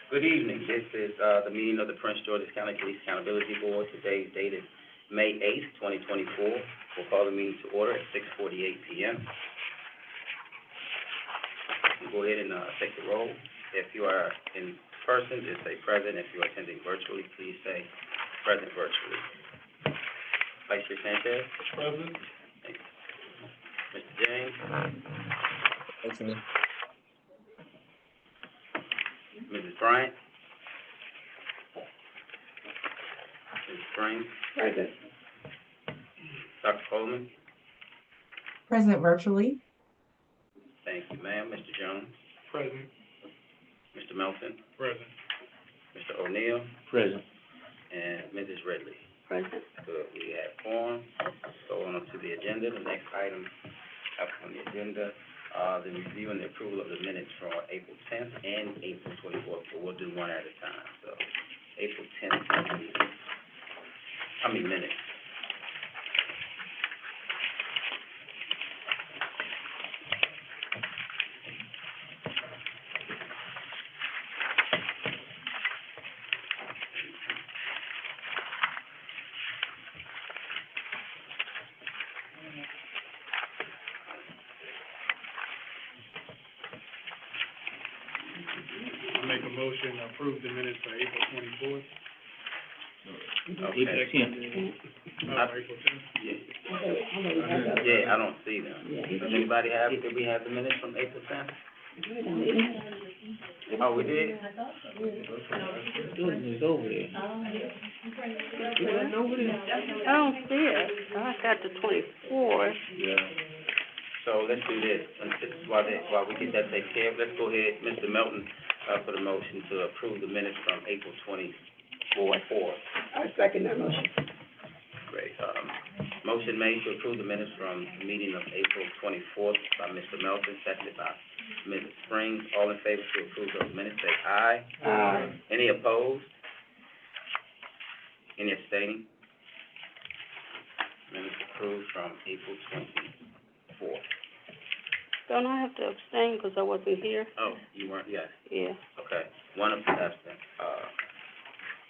Good evening. This is, the meeting of the Prince George's County Police Accountability Board. Today's date is May 8th, 2024. We'll call the meeting to order at 6:48 p.m. We'll go ahead and, take the roll. If you are in person, just say present. If you are attending virtually, please say present virtually. Vice Chair Sanchez? Present. Thank you. Mr. James? Present. Mrs. Bryant? Mrs. Springs? Present. Dr. Coleman? Present virtually. Thank you, ma'am. Mr. Jones? Present. Mr. Melton? Present. Mr. O'Neill? Present. And Mrs. Ridley? Present. Good, we have quorum. So on up to the agenda, the next item up on the agenda, the review and the approval of the minutes from April 10th and April 24th, but we'll do one at a time. So April 10th, minutes. I make a motion to approve the minutes for April 24th. Okay. April 10th. Yeah. Yeah, I don't see them. Does anybody have, did we have the minutes from April 10th? Oh, we did? It's over there. I don't see it. I got the 24th. Yeah. So let's do this, and while we get that taken care of, let's go ahead, Mr. Melton, for the motion to approve the minutes from April 24th. I second that motion. Great, motion made to approve the minutes from the meeting of April 24th by Mr. Melton, seconded by Mrs. Springs. All in favor to approve those minutes, say aye. Aye. Any opposed? Any abstaining? Minutes approved from April 24th. Don't I have to abstain because I wasn't here? Oh, you weren't, yes, Yeah. okay. One of the absent,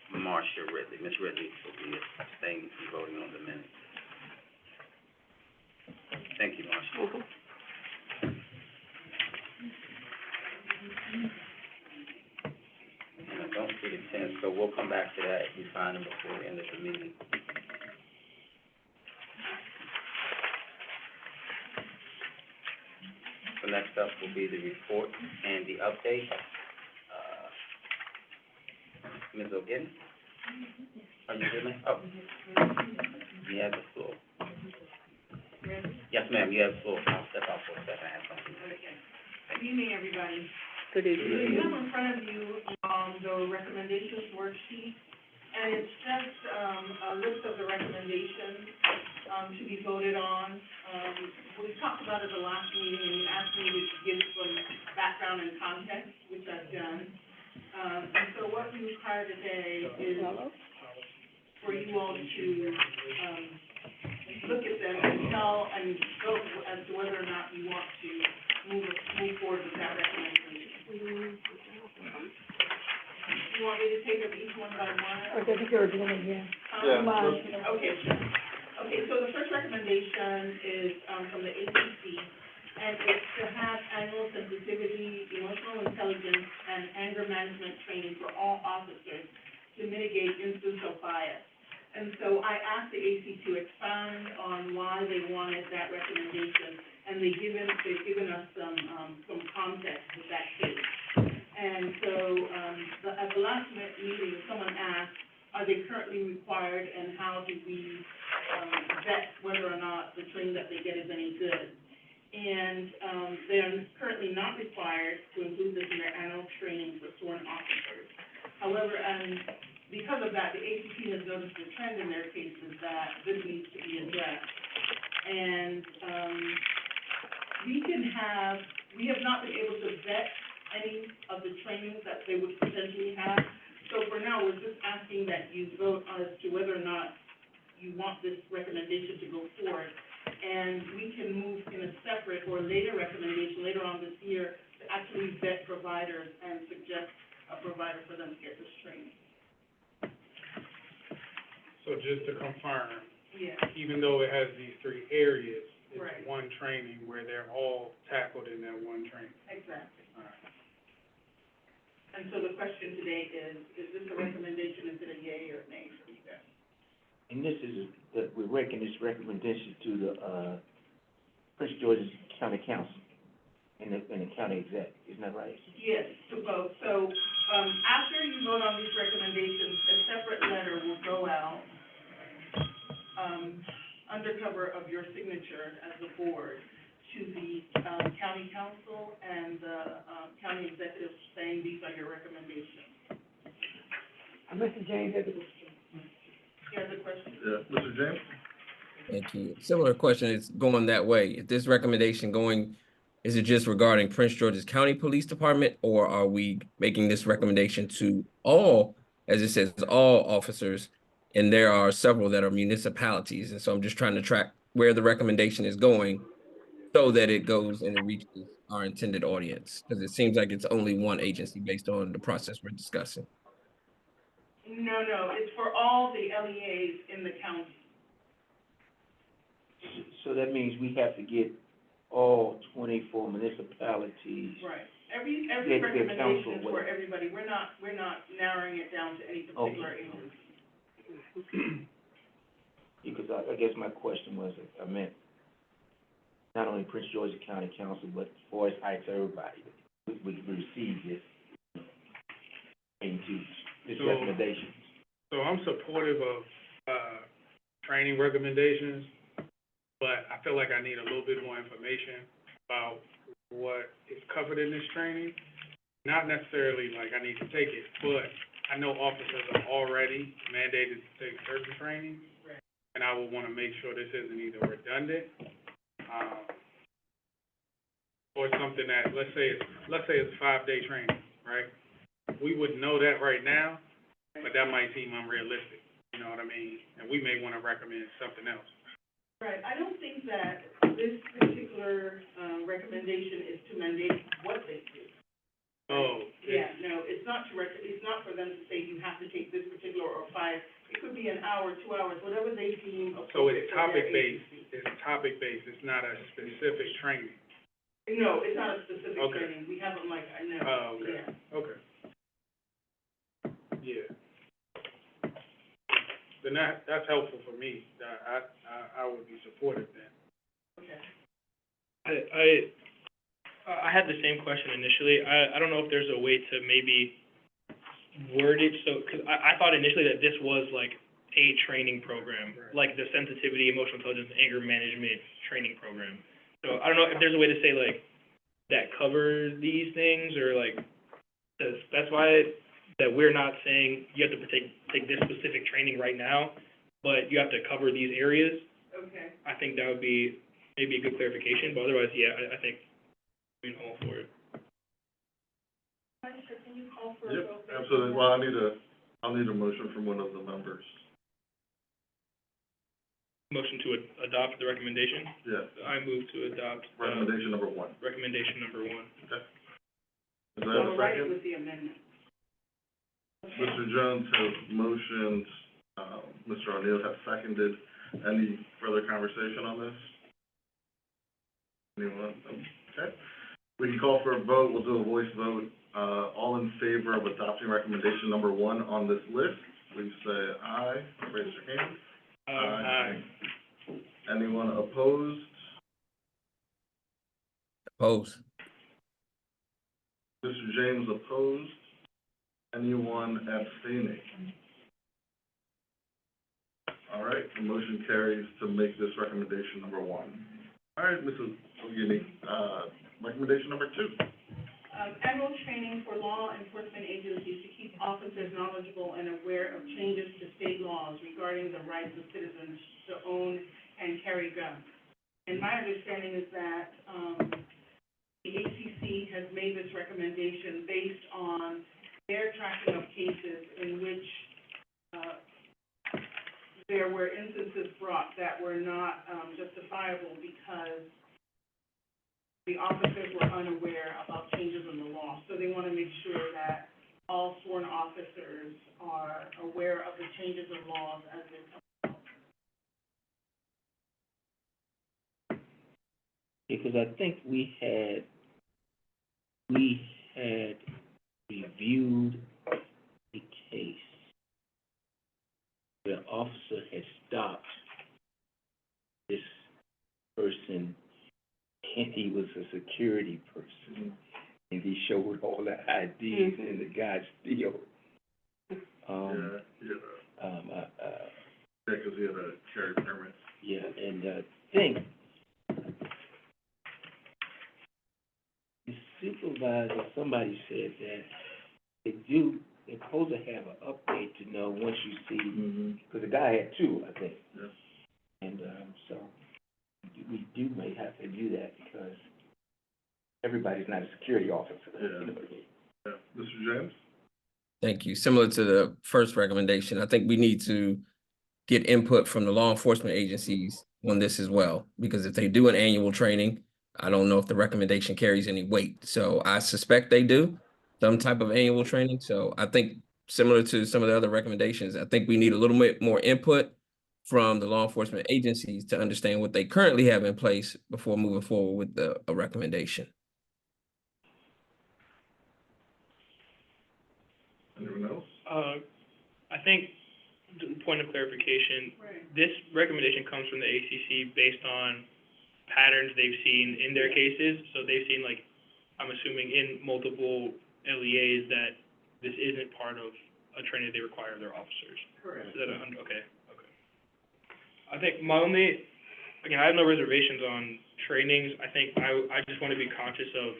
Marcia Ridley, Ms. Ridley will be abstaining from voting on the minutes. Thank you, Marcia. Mm-hmm. And I don't see the 10th, so we'll come back to that if we find them before the end of the meeting. So next up will be the report and the update. Ms. O'Ginn? Are you with me? Oh. You have the floor. Yes, ma'am, you have the floor. I'll step out for a second, I have something. Good evening, everybody. Good evening. You have in front of you, the recommendations worksheet, and it's just, a list of the recommendations, to be voted on. We talked about it the last meeting, and you asked me to give some background and context, which I've done. And so what we require today is for you all to, look at them and vote as to whether or not you want to move forward with that recommendation. You want me to take up each one by one? I think you're doing it, yeah. Okay, sure. Okay, so the first recommendation is, from the ACC, and it's to have annual sensitivity, emotional intelligence, and anger management training for all officers to mitigate instances of bias. And so I asked the AC to expound on why they wanted that recommendation, and they've given us some context with that case. And so, at the last meeting, someone asked, are they currently required, and how do we, vet whether or not the training that they get is any good? And, they're currently not required to include this in their annual training for sworn officers. However, because of that, the ACP has noticed a trend in their cases that this needs to be addressed. And, we have not been able to vet any of the trainings that they would potentially have. So for now, we're just asking that you vote as to whether or not you want this recommendation to go forward. And we can move in a separate or later recommendation later on this year to actually vet providers and suggest a provider for them to get this training. So just to confirm, Yeah, even though it has these three areas, it's Right. one training where they're all tackled in that one training. exactly. All right. And so the question today is this a recommendation, is it a yay or nay for you guys? And this is, we're making this recommendation to the, Prince George's County Council and the county exec, isn't that right? Yes, to both. So, after you vote on these recommendations, a separate letter will go out, under cover of your signature as the board, to the, county council and the, county executive saying these are your recommendations. Mr. James has a You have a question? Yeah, Mr. James? Thank you. Similar question is going that way. Is this recommendation going, is it just regarding Prince George's County Police Department, or are we making this recommendation to all, as it says, all officers? And there are several that are municipalities. And so I'm just trying to track where the recommendation is going so that it goes and it reaches our intended audience. Because it seems like it's only one agency based on the process we're discussing. No, it's for all the LEAs in the county. So that means we have to get all 24 municipalities. Right. Every Their recommendation council is for everybody. We're not narrowing it down to any particular agency. Because I guess my question was, I meant not only Prince George's County Council, but Forest Heights, everybody, we receive this, into this So- recommendation. So I'm supportive of, training recommendations, but I feel like I need a little bit more information about what is covered in this training. Not necessarily like I need to take it, but I know officers are already mandated to take certain training. Right. And I would wanna make sure this isn't either redundant, or something that, let's say it's a 5-day training, right? We wouldn't know that right now, but that might seem unrealistic, you know what I mean? And we may wanna recommend something else. Right. I don't think that this particular, recommendation is to mandate what they do. Oh, Yeah, no, it's not it's not for them to say you have to take this particular or 5. It could be an hour, 2 hours, whatever they deem so appropriate it's for their topic-based, agency. it's not a specific training. No, it's not a specific Okay. training. We have them like, I know. Oh, okay. Yeah. Okay. Yeah. Then that's helpful for me. I would be supportive then. Okay. I had the same question initially. I don't know if there's a way to maybe word it so, because I thought initially that this was like a training program, Right. like the sensitivity, emotional intelligence, anger management training program. So I don't know if there's a way to say like that covers these things, or like to specify it, that we're not saying you have to take this specific training right now, but you have to cover these areas. Okay. I think that would be maybe a good clarification, but otherwise, yeah, I think we're all for it. Can you call for a Yep, vote? absolutely. Well, I'll need a motion from one of the members. Motion to adopt the recommendation. Yes, I move to adopt, recommendation number 1. recommendation number 1. Okay. Is there I'll a write it second? with the amendment. Mr. Jones has motioned, Mr. O'Neill has seconded. Any further conversation on this? Anyone? Okay. We can call for a vote. We'll do a voice vote. All in favor of adopting recommendation number 1 on this list, please say aye. Raise your hand. Aye. Anyone opposed? Opposed. Mr. James opposed. Anyone abstaining? All right, the motion carries to make this recommendation number 1. All right, Mrs. Ogini, recommendation number 2. Annual training for law enforcement agencies to keep officers knowledgeable and aware of changes to state laws regarding the rights of citizens to own and carry guns. And my understanding is that, the ACC has made this recommendation based on their tracking of cases in which, there were instances brought that were not, justifiable because the officers were unaware about changes in the law. So they want to make sure that all because I think we had reviewed a case where an officer had stopped this person, and he was a security person, and he showed all the IDs, and the guy still, because he had a carry permit. yeah, and I think the supervisor, somebody said that they're supposed to have an update to know once you see, because the guy had two, I think. Yeah. And, so, we may have to do that because everybody's not a security officer. Yeah. You know what I mean? Yeah. Mr. James? Thank you. Similar to the first recommendation, I think we need to get input from the law enforcement agencies on this as well, because if they do an annual training, I don't know if the recommendation carries any weight. So I suspect they do some type of annual training. So I think similar to some of the other recommendations, I think we need a little bit more input from the law enforcement agencies to understand what they currently have in place before moving forward with a recommendation. Anyone else? I think, point of clarification, this recommendation comes from the ACC based on patterns they've seen in their cases. So they've seen, like, I'm assuming in multiple LEAs that this isn't part of a training they require of their officers. Correct. Is that okay. I think my only, again, I have no reservations on trainings. I think I just want to be conscious of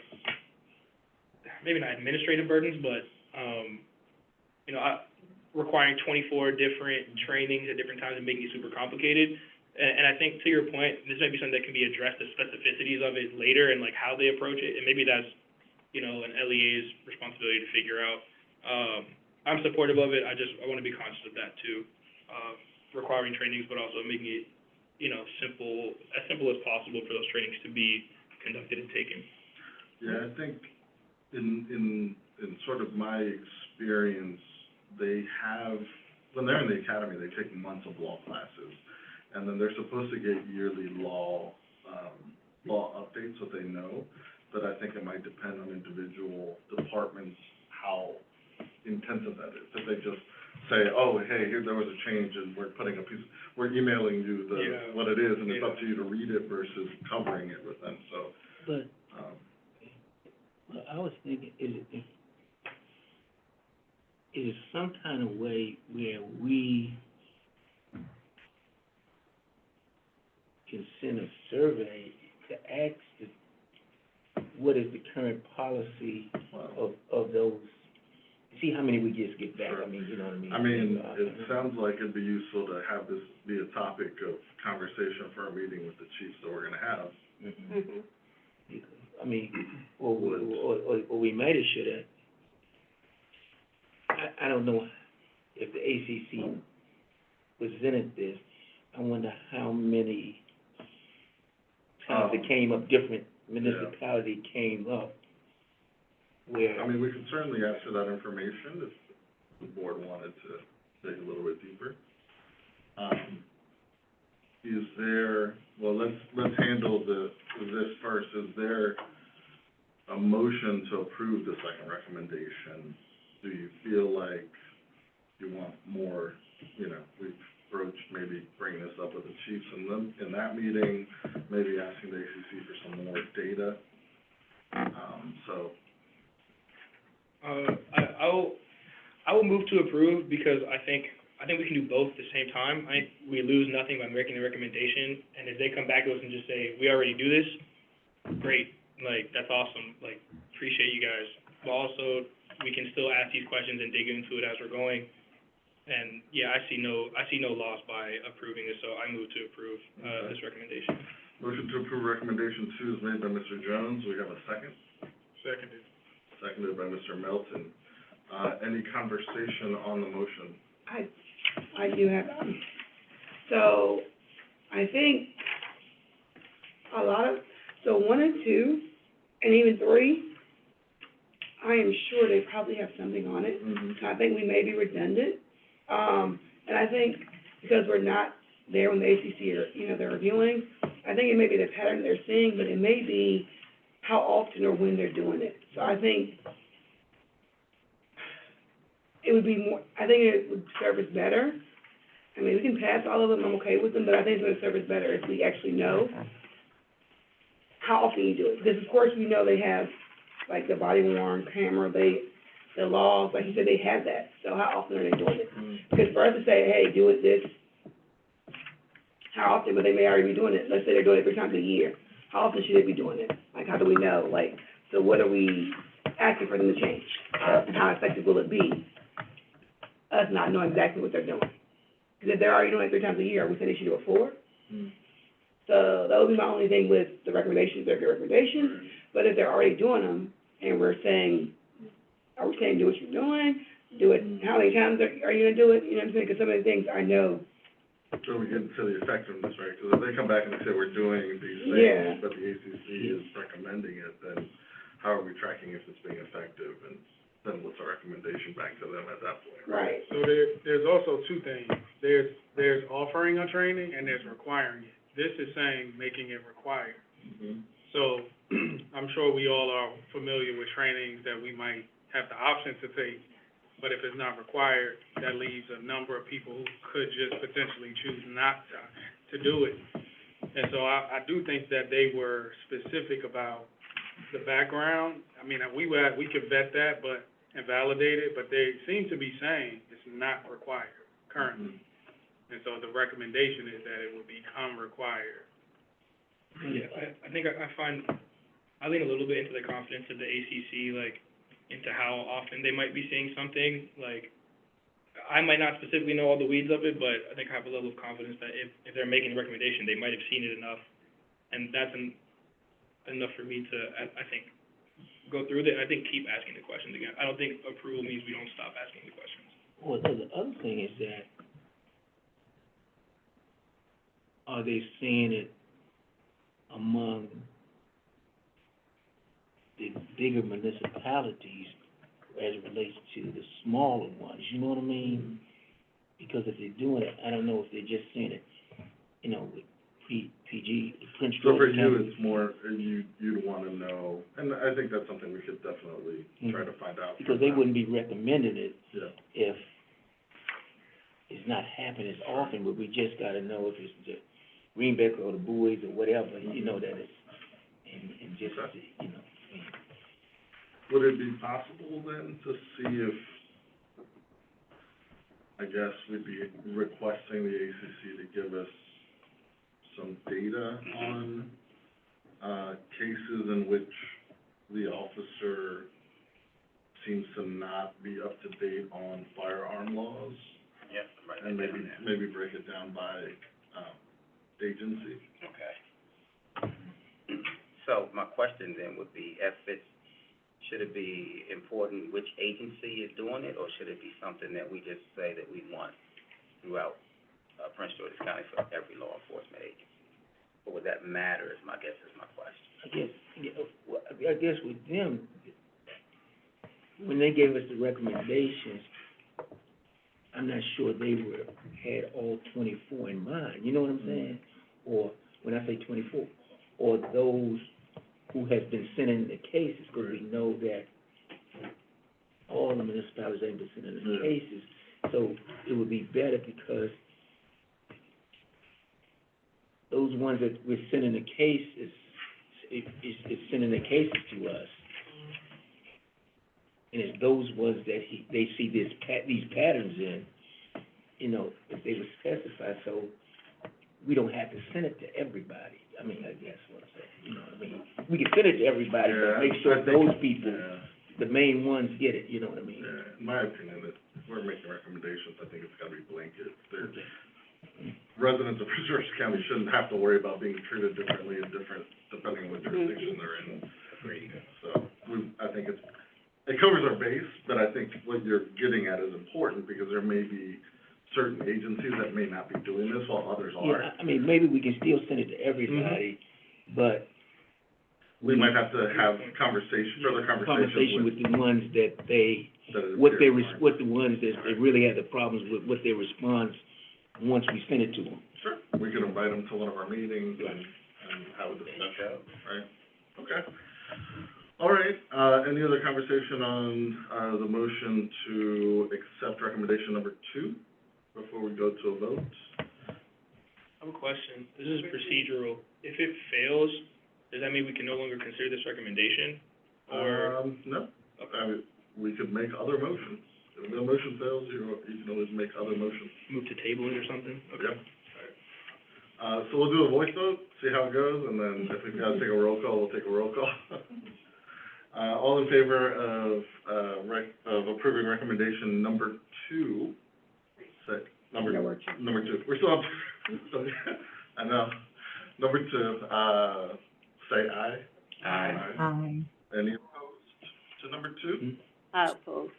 maybe not administrative burdens, but, requiring 24 different trainings at different times and making it super complicated. And I think, to your point, this might be something that can be addressed, the specificities of it later and, like, how they approach it. And maybe that's, an LEA's responsibility to figure out. I'm supportive of it. I want to be conscious of that, too. Requiring trainings, but also making it, as simple as possible for those trainings to be conducted and taken. Yeah, I think in sort of my experience, they have, when they're in the academy, they take months of law classes, and then they're supposed to get yearly law updates so they know, but I think it might depend on individual departments how intensive that is. If they just say, oh, hey, here, there was a change, and we're emailing you what it is, and it's up to you to read it versus covering it with them, so. But, well, I was thinking, is some kind of way where we can send a survey to ask what is the current policy of those, see how many we just get back. Sure. I mean, you know what I mean? I mean, it sounds like it'd be useful to have this be a topic of conversation for our meeting with the chiefs that we're gonna have. I mean, or we might have should have. I don't know if the ACC presented this. I wonder how many times it came up, different municipality came up where. I mean, we can certainly ask for that information if the board wanted to dig a little bit deeper. Is there, well, let's handle this first. Is there a motion to approve the second recommendation? Do you feel like you want more, we've broached maybe bringing this up with the chiefs in that meeting, maybe asking the ACC for some more data? I will move to approve because I think we can do both at the same time. We lose nothing by making the recommendation, and if they come back to us and just say, we already do this, great, like, that's awesome, like, appreciate you guys. But also, we can still ask these questions and dig into it as we're going. And, yeah, I see no loss by approving this, so I move to approve, this recommendation. Motion to approve recommendation 2 is made by Mr. Jones. We have a second. Seconded. Seconded by Mr. Melton. Any conversation on the motion? I do have, so, I think so 1 and 2, and even 3, I am sure they probably have something on it. I think we may be redundant. And I think because we're not there when the ACC are, they're reviewing, I think it may be the pattern they're seeing, but it may be how often or when they're doing it. So I think it would be more, I think it would serve us better. I mean, we can pass all of them, I'm okay with them, but I think it's gonna serve us better if we actually know how often you do it. Because of course, we know they have, like, the body worn camera, the laws, like you said, they have that. So how often are they doing it? Because for us to say, hey, do it this, how often, but they may already be doing it, let's say they're doing it 3 times a year. How often should they be doing it? Like, how do we know? Like, so what are we asking for them to change? And how effective will it be? Us not knowing exactly what they're doing. Because if they're already doing it 3 times a year, are we saying they should do it 4? So that would be my only thing with the recommendations, they're good recommendations. But if they're already doing them, and we're saying, are we saying do what you're doing? Do it, how many times are you gonna do it? You know what I'm saying? Because some of the things I know. So we get into the effectiveness, right? Because if they come back and say we're doing these Yeah. things, but the ACC is recommending it, then how are we tracking if it's being effective? And then what's our recommendation back to them at that point? Right. So there's also 2 things. There's offering a training and there's requiring it. This is saying making it required. So I'm sure we all are familiar with trainings that we might have the option to take, but if it's not required, that leaves a number of people who could just potentially choose not to do it. And so I do think that they were specific about the background. I mean, we could vet that, and validate it, but they seem to be saying it's not required currently. And so the recommendation is that it would become required. Yeah, I think I lean a little bit into the confidence of the ACC, like, into how often they might be seeing something. Like, I might not specifically know all the weeds of it, but I think I have a level of confidence that if they're making a recommendation, they might have seen it enough. And that's enough for me to, I think, go through it, and I think keep asking the questions again. I don't think approval means we don't stop asking the questions. Well, the other thing is that, are they seeing it among the bigger municipalities as it relates to the smaller ones, you know what I mean? Because if they're doing it, I don't know if they're just seeing it, you know, with PG, Prince So for George you, County. it's more, you'd wanna know, and I think that's something we could definitely try to find out. Because they wouldn't be recommending it Yeah. if it's not happening as often, but we just gotta know if it's the Greenback or the Bowies or whatever, you know, that it's, and just, you know. Would it be possible then to see if, I guess, we'd be requesting the ACC to give us some data on, cases in which the officer seems to not be up to date on firearm laws? Yeah, right. And maybe break it down by, agency? Okay. So my question then would be, should it be important which agency is doing it, or should it be something that we just say that we want throughout, Prince George's County for every law enforcement agency? Or would that matter, is my question. I guess with them, when they gave us the recommendations, I'm not sure they had all 24 in mind, you know what I'm saying? Or, when I say 24, or those who have been sending the cases, because we know that all the municipalities ain't been sending the cases. So it would be better because those ones that we're sending the cases, it's sending the cases to us. And it's those ones that they see these patterns in, you know, if they would specify, so we don't have to send it to everybody. I mean, I guess what I'm saying, you know what I mean? We can send it to everybody, but make sure those people, the main ones get it, you know what I mean? Yeah, in my opinion, if we're making recommendations, I think it's gotta be blanket. Residents of Prince George's County shouldn't have to worry about being treated differently depending on what jurisdiction they're in. So, I think it covers our base, but I think what you're getting at is important, because there may be certain agencies that may not be doing this while others are. Yeah, I mean, maybe we can still send it to everybody, but We might have to have further conversation with the ones that they, that what the ones that they really had the problems with, what their response once we send it to them. Sure, we could invite them to one of our meetings and and have a discussion, right? Okay. All right, any other conversation on, the motion to accept recommendation number 2 before we go to a vote? I have a question. This is procedural. If it fails, does that mean we can no longer consider this recommendation? Or, No, okay, I mean, we could make other motions. If the motion fails, you can always make other motions. move to table it or something? Okay. Yep. So we'll do a voice vote, see how it goes, and then if we've got to take a roll call, we'll take a roll call. All in favor of approving recommendation number 2, say, number 2, we're still up, I know, number 2, say aye. Aye. Any opposed to number 2? I oppose.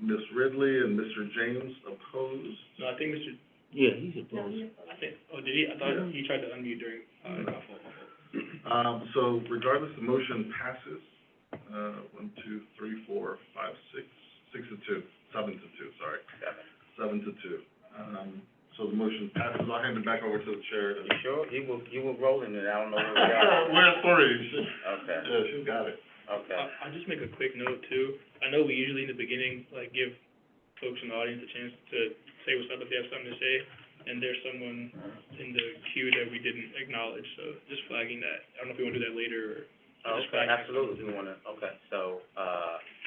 Ms. Ridley and Mr. James opposed. No, I think Mr., Yeah, he's opposed. did he? I thought Yeah. he tried to unmute during, my fault. So regardless, the motion passes, 1, 2, 3, 4, 5, 6, 7 to 2, sorry. 7 to 2. So the motion passes. I'll hand it back over to the chair. You sure? You were rolling it, I don't know where we got it. We're at 3. Okay, Yeah, she's got it. okay. I'll just make a quick note too. I know we usually in the beginning, like, give folks in the audience a chance to say what's up if they have something to say, and there's someone in the queue that we didn't acknowledge, so just flagging that. I don't know if you wanna do that later, or just Okay, flagging that. absolutely, we wanna, okay, so,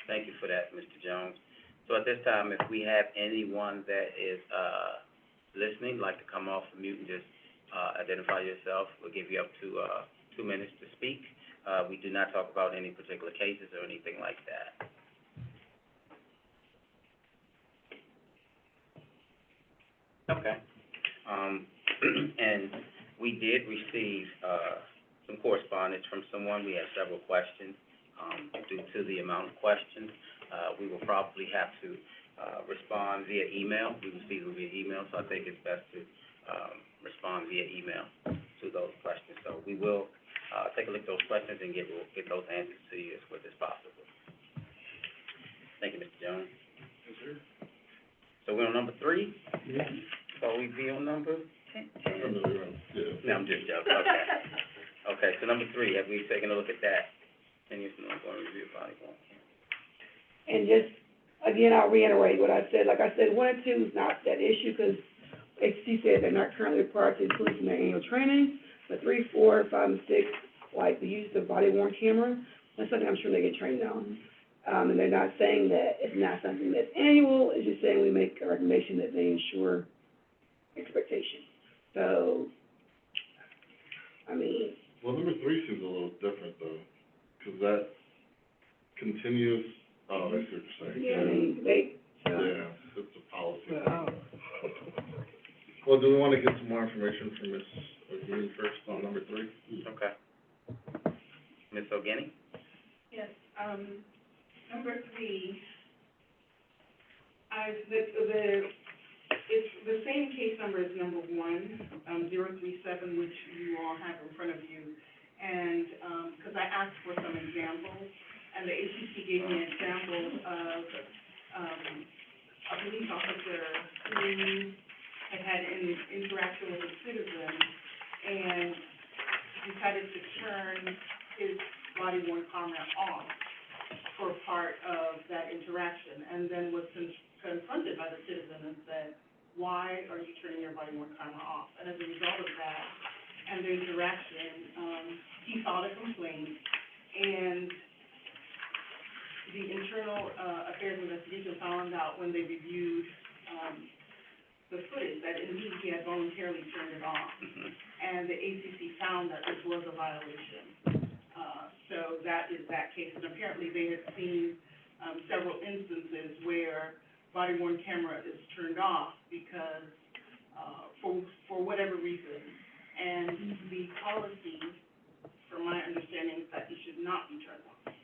thank you for that, Mr. Jones. So at this time, if we have anyone that is, listening, like to come off the mute and just, identify yourself, we'll give you up to, 2 minutes to speak. We do not talk about any particular cases or anything like that. Okay, and we did receive, some correspondence from someone. We had several questions. Due to the amount of questions, we will probably have to, respond via email. We received them via email, so I think it's best to, respond via email to those questions. So we will, take a look at those questions and get those answers to you as quick as possible. Thank you, Mr. Jones. Yes, sir. So we're on number 3? Yeah. So we be on number 10? Yeah. No, I'm just joking, okay. Okay, so number 3, have we taken a look at that? And you know, going to review body worn camera. And just, again, I'll reiterate what I said. Like I said, 1 and 2 is not that issue, because HC said they're not currently required to include in their annual training. But 3, 4, 5, and 6, like the use of body worn camera, that's something I'm sure they get trained on. And they're not saying that it's not something that's annual, it's just saying we make a recommendation that they ensure expectation. So, I mean. Well, number 3 seems a little different though, because that continues, oh, I see what you're saying. Yeah, I mean, Yeah, it's a policy. Well, do we want to get some more information from Ms. O'Gini first on number 3? Okay. Ms. O'Gini? Yes, number 3, it's the same case number as number 1, 037, which you all have in front of you. And, because I asked for some examples, and the ACC gave me an example of, a police officer who had an interaction with a citizen and decided to turn his body worn camera off for part of that interaction, and then was confronted by the citizen and said, why are you turning your body worn camera off? And as a result of that, and the interaction, he filed a complaint, and the internal, affairs investigation found out when they reviewed, the footage, that indeed he had voluntarily turned it off. And the ACC found that this was a violation. So that is that case, and apparently they had seen, several instances where body worn camera is turned off because, for whatever reason. And the policy, from my understanding, is that it should not be turned off.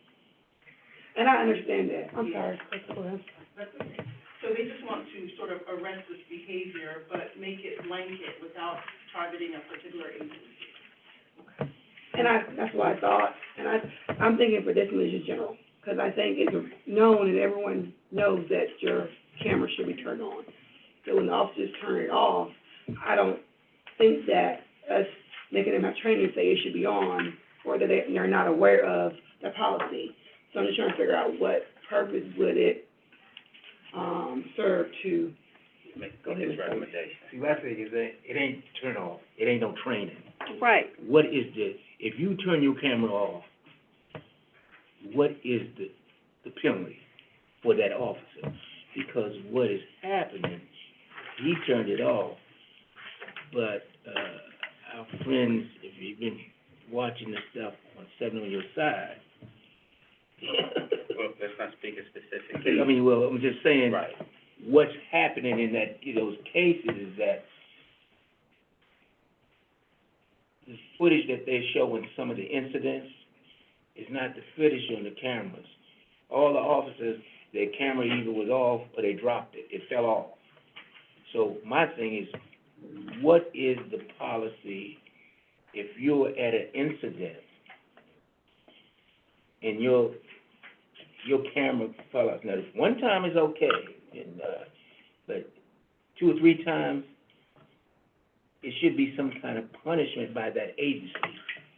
and I understand that. I'm sorry. Go ahead. That's okay. So they just want to sort of arrest this behavior, but make it blanket without targeting a particular agency. And that's what I thought, and I'm thinking for this one is just general, because I think it's known and everyone knows that your camera should be turned on. So when the officers turn it off, I don't think that us making them have training say it should be on, or that they're not aware of the policy. So I'm just trying to figure out what purpose would it, serve to, Make Go ahead, this Mr. recommendation. See, what I think is that it ain't turn off, it ain't no training. Right. What is this? If you turn your camera off, what is the penalty for that officer? Because what is happening, he turned it off, but, our friends, if you've been watching this stuff on Seven on Your Side, Well, let's not speak of specific. I mean, well, I'm just saying, Right. what's happening in that, in those cases is that the footage that they show in some of the incidents is not the footage on the cameras. All the officers, their camera either was off or they dropped it, it fell off. So my thing is, what is the policy if you're at an incident and your camera fell off? Now, one time is okay, and, but 2 or 3 times, it should be some kind of punishment by that agency.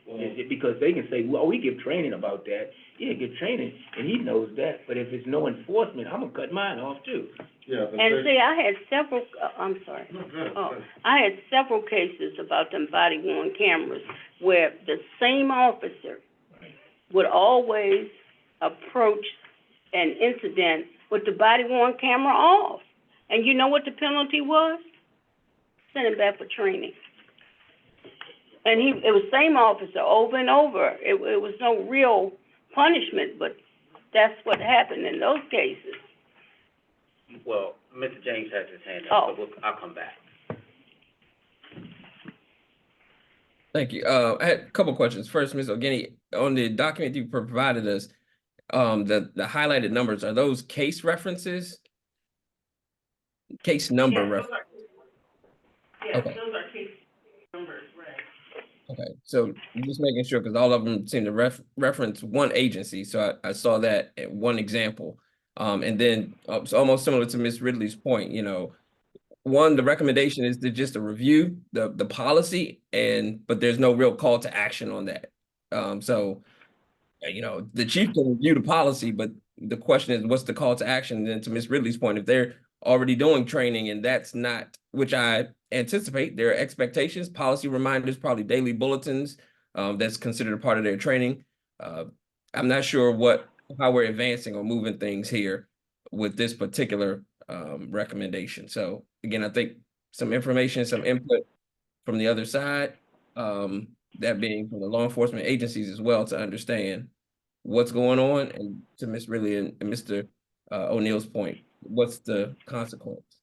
Is it because they can say, well, we give training about that, yeah, give training, and he knows that, but if there's no enforcement, I'm gonna cut mine off too. Yeah, but And see, I had several, I'm sorry. No, go ahead, Oh, go ahead. I had several cases about them body worn cameras where the same officer would always approach an incident with the body worn camera off. And you know what the penalty was? Send him back for training. And it was same officer over and over. It was no real punishment, but that's what happened in those cases. Well, Mr. James has his hand Oh. up, so I'll come back. Thank you. I had a couple questions. First, Ms. Ogini, on the document you provided us, the highlighted numbers, are those case references? Case number Yes, references? yes, Okay. those are case numbers, right. Okay, so just making sure, because all of them seem to reference one agency, so I saw that at one example. And then it's almost similar to Ms. Ridley's point, you know, one, the recommendation is to just to review the policy, but there's no real call to action on that. So, you know, the chief can review the policy, but the question is, what's the call to action? And then to Ms. Ridley's point, if they're already doing training and that's not, which I anticipate, their expectations, policy reminders, probably daily bulletins, that's considered a part of their training. I'm not sure how we're advancing or moving things here with this particular recommendation. So again, I think some information, some input from the other side, that being from the law enforcement agencies as well, to understand what's going on, and to Ms. Ridley and Mr. O'Neill's point, what's the consequence?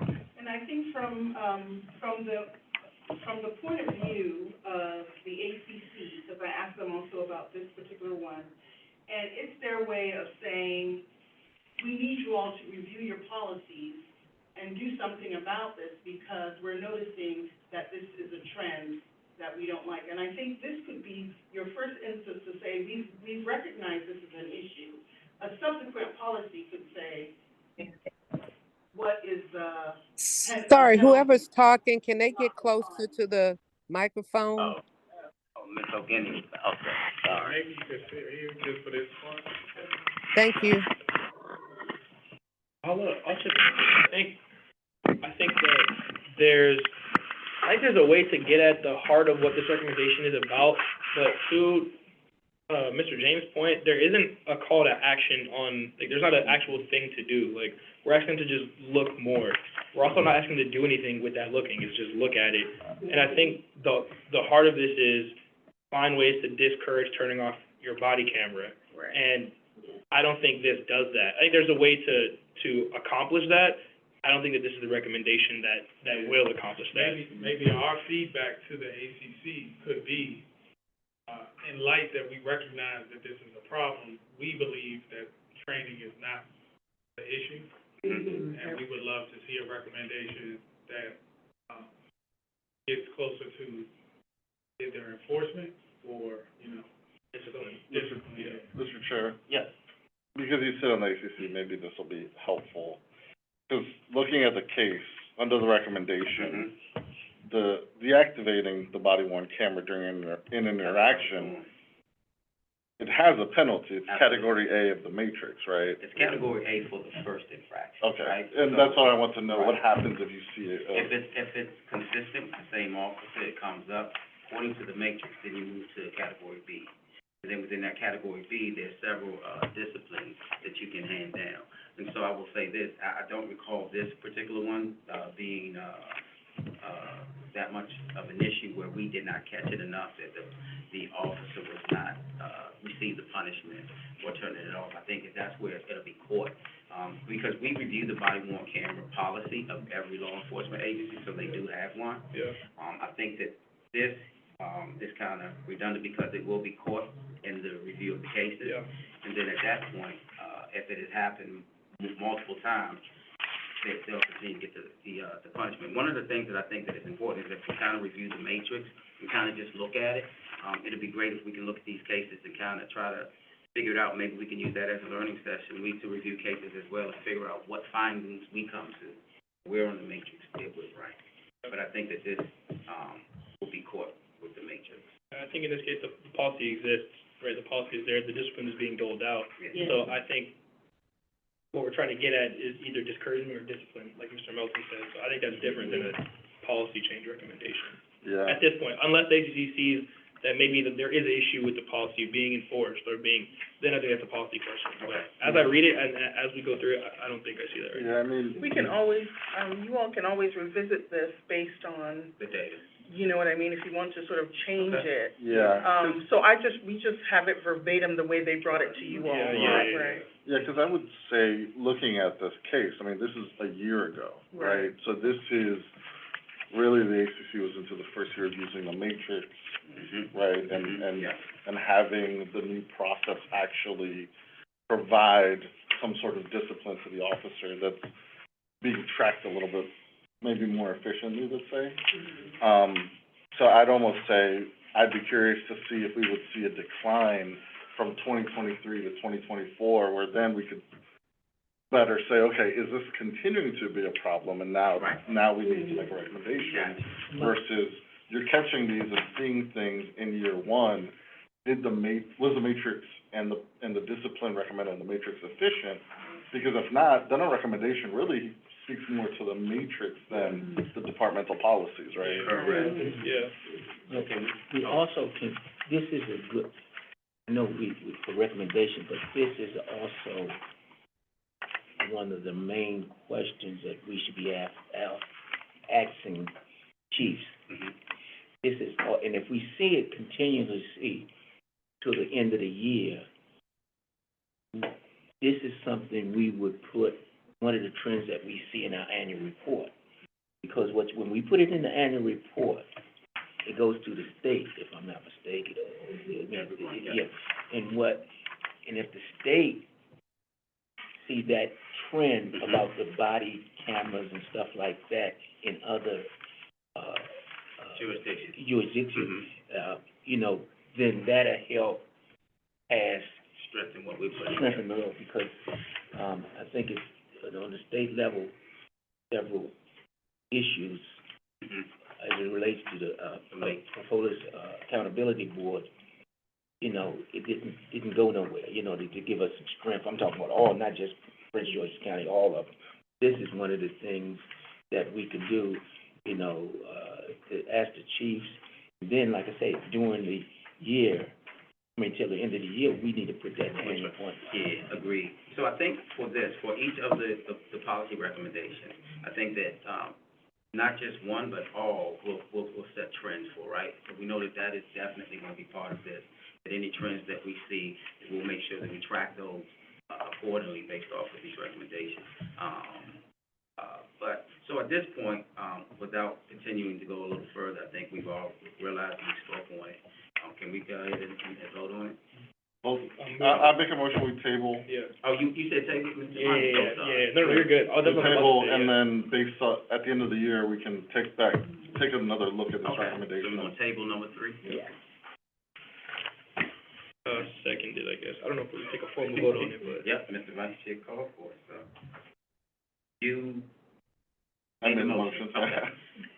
And I think from the point of view of the ACC, because I asked them also about this particular one, and it's their way of saying, we need you all to review your policies and do something about this, because we're noticing that this is a trend that we don't like. And I think this could be your first instance to say, we recognize this is an issue. A subsequent policy could say, what is the Sorry, whoever's talking, can they get closer to the microphone? Ms. O'Guinee, okay, sorry. Maybe you could sit here just for this part. Thank you. I'll just, I think that there's a way to get at the heart of what this recommendation is about, but to, Mr. James' point, there isn't a call to action on, like, there's not an actual thing to do. Like, we're asking to just look more. We're also not asking to do anything with that looking, it's just look at it. And I think the heart of this is find ways to discourage turning off your body camera. Right. And I don't think this does that. I think there's a way to accomplish that. I don't think that this is the recommendation that will accomplish that. Maybe our feedback to the ACC could be, in light that we recognize that this is a problem, we believe that training is not the issue. And we would love to see a recommendation that, gets closer to either enforcement or, discipline. Mr. Chair, Yes. because you sit on the ACC, maybe this will be helpful. Because looking at the case, under the recommendation, deactivating the body worn camera during an interaction, it has a penalty. It's category A of the matrix, right? It's category A for the first infraction, Okay, right? and So- that's what I want to know, what Right. happens if you see it? If it's consistent with the same officer, it comes up, according to the matrix, then you move to category B. And then within that category B, there's several, disciplines that you can hand down. And so I will say this, I don't recall this particular one, being, that much of an issue where we did not catch it enough that the officer was not, received the punishment or turning it off. I think that that's where it'll be caught. Because we review the body worn camera policy of every law enforcement agency, so they do have one. Yeah. I think that this, is kind of redundant because it will be caught in the review of the cases. Yeah. And then at that point, if it has happened multiple times, they'll continue to get the punishment. One of the things that I think that is important is if we kind of review the matrix, we kind of just look at it, it'd be great if we can look at these cases and kind of try to figure it out. Maybe we can use that as a learning session, we to review cases as well and figure out what findings we come to. Where on the matrix it was right. But I think that this, will be caught with the matrix. I think in this case, the policy exists, right, the policy is there, the discipline is being doled out. Yeah. So I think what we're trying to get at is either discouragement or discipline, like Mr. Melton said. So I think that's different than a policy change recommendation. Yeah. At this point, unless the agency sees that maybe that there is an issue with the policy being enforced or being, then I think that's a policy question. But as I read it and as we go through it, I don't think I see that right now. Yeah, I mean. We can always, you all can always revisit this based on, The data. you know what I mean, if you want to sort of change Okay. it. Yeah. So we just have it verbatim the way they brought it to you all. Yeah. Right. Yeah, 'cause I would say, looking at this case, I mean, this is a year ago, right? So this is, really, the ACC was into the first year of using the matrix, right? And Yeah. and having the new process actually provide some sort of discipline to the officer that's being tracked a little bit, maybe more efficiently, let's say. So I'd almost say, I'd be curious to see if we would see a decline from 2023 to 2024, where then we could better say, okay, is this continuing to be a problem, and now we need to make a recommendation, versus you're catching these and seeing things in year one, was the matrix and the discipline recommended in the matrix efficient? Because if not, then a recommendation really speaks more to the matrix than the departmental policies, right? Correct. Yeah. Okay, we also can, this is a good, I know for recommendation, but this is also one of the main questions that we should be asking chiefs. This is, and if we see it continuously to the end of the year, this is something we would put, one of the trends that we see in our annual report. Because when we put it in the annual report, it goes to the state, if I'm not mistaken. Yeah, and if the state see that trend about the body cameras and stuff like that in other, jurisdictions, you know, then that'll help as Strengthen what we put in. strengthen the law, because, I think it's, on the state level, several issues as it relates to the police accountability board, you know, it didn't go nowhere, you know, to give us some strength. I'm talking about all, not just Prince George's County, all of them. This is one of the things that we could do, you know, to ask the chiefs. And then, like I say, during the year, till the end of the year, we need to put that in annual point. Yeah, agreed. So I think for each of the policy recommendations, I think that, not just one, but all, we'll set trends for, right? So we know that is definitely gonna be part of this. That any trends that we see, we'll make sure that we track those, accordingly based off of these recommendations. So at this point, without continuing to go a little further, I think we've all realized we spoke on it. Can we go ahead and vote on it? Well, I make a motion, we table Yeah. Oh, you said table, Mr. Yeah, Hunt? So sorry. no, you're good. Oh, the that's what I'm table, about to say, and yeah. then based on, at the end of the year, we can take another look at this Okay, so recommendation. we're on table number 3? Yeah. Seconded, I guess. I don't know if we take a formal vote on it, but. Yep, Mr. Vice Chair called for it, so. You I Made the made the motion. motion. Okay.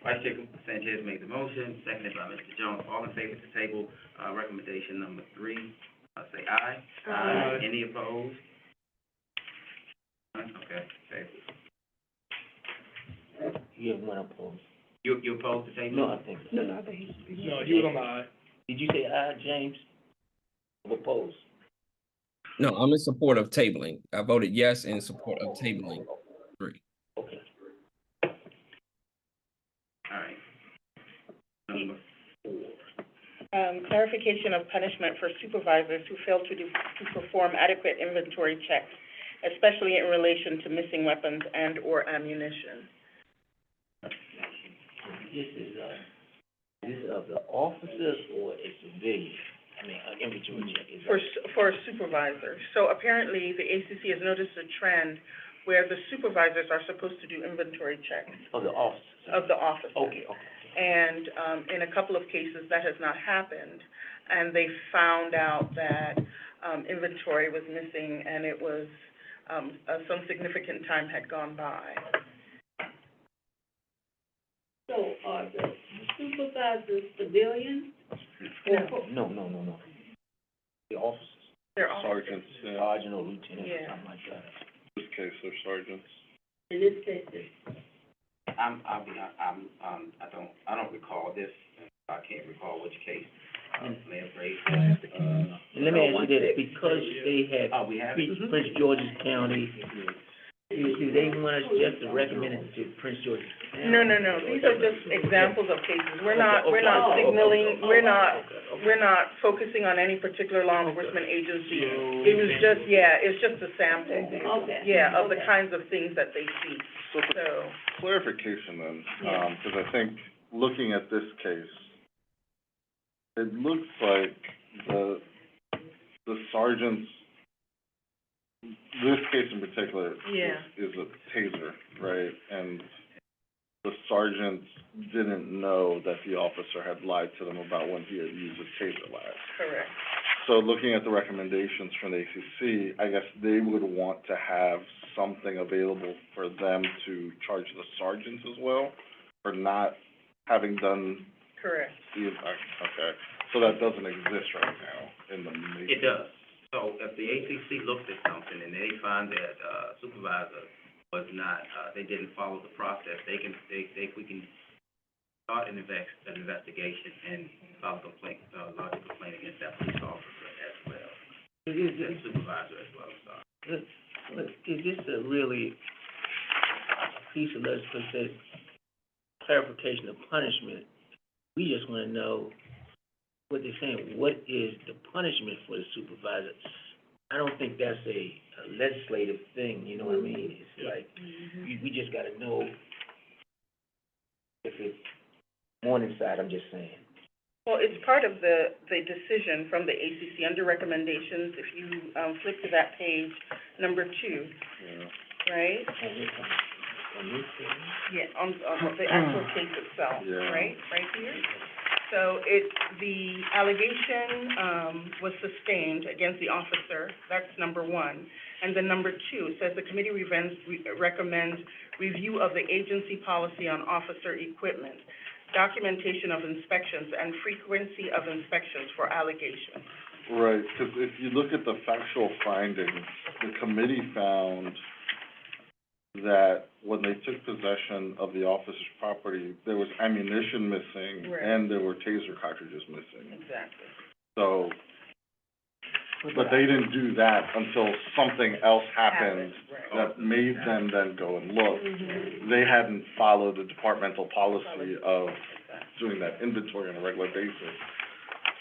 Vice Chair Sanchez made the motion, seconded by Mr. Jones. All in favor to table, recommendation number 3, say aye. Aye. Any opposed? None? Okay, table. You have one opposed. You opposed to table? No, I think. No, I think he should be. No, he was on the aye. Did you say aye, James? Opposed? No, I'm in support of tabling. I voted yes in support of tabling 3. Okay. All right. Number 4. Clarification of punishment for supervisors who fail to perform adequate inventory checks, especially in relation to missing weapons and/or ammunition. This is of the officers or a civilian? I mean, inventory check is. For supervisors. So apparently, the ACC has noticed a trend where the supervisors are supposed to do inventory checks Of the officers? of the officers. Okay. And, in a couple of cases, that has not happened, and they found out that, inventory was missing, and it was, some significant time had gone by. So are the supervisors civilians? No. The officers, They're all. Sergeants, yeah. sergeant or lieutenant or Yeah. something like that. In this case, they're sergeants. In this case, I don't recall this. I can't recall which case, may have raised. And let me ask you this, because they have Oh, we have it? Prince George's County, do they want us just to recommend it to Prince George's County? No, these are just examples of cases. We're not signaling, we're not focusing on any particular law enforcement agency. It was just, it's just a sample, okay. of the kinds of things that they see, So for so. clarification then, Yeah. because I think looking at this case, it looks like the sergeants, this case in particular Yeah. is a taser, right? And the sergeants didn't know that the officer had lied to them about when he had used a taser last. Correct. So looking at the recommendations from the ACC, I guess they would want to have something available for them to charge the sergeants as well, for not having done Correct. the, okay. So that doesn't exist right now in the making. It does. So if the ACC looks at something and they find that, supervisor was not, they didn't follow the process, we can start an investigation and file a complaint, lodge a complaint against that police officer as well, and supervisor as well, so. Look, is this a really piece of legislation, clarification of punishment? We just wanna know what they're saying, what is the punishment for the supervisor? I don't think that's a legislative thing, you know what I mean? It's like, we just gotta know if it's warning side, I'm just saying. Well, it's part of the decision from the ACC under recommendations, if you, flip to that page, number 2, Yeah. right? On this thing? Yeah, on the actual case itself, Yeah. right here. So the allegation, was sustained against the officer, that's number 1. And then number 2, says the committee recommends review of the agency policy on officer equipment, documentation of inspections, and frequency of inspections for allegations. Right, because if you look at the factual findings, the committee found that when they took possession of the officer's property, there was ammunition missing Right. and there were taser cartridges missing. Exactly. So, but they didn't do that until something else happened Right. that made them then go and look. Mm-hmm. They hadn't followed the departmental policy of Exactly. doing that inventory on a regular basis.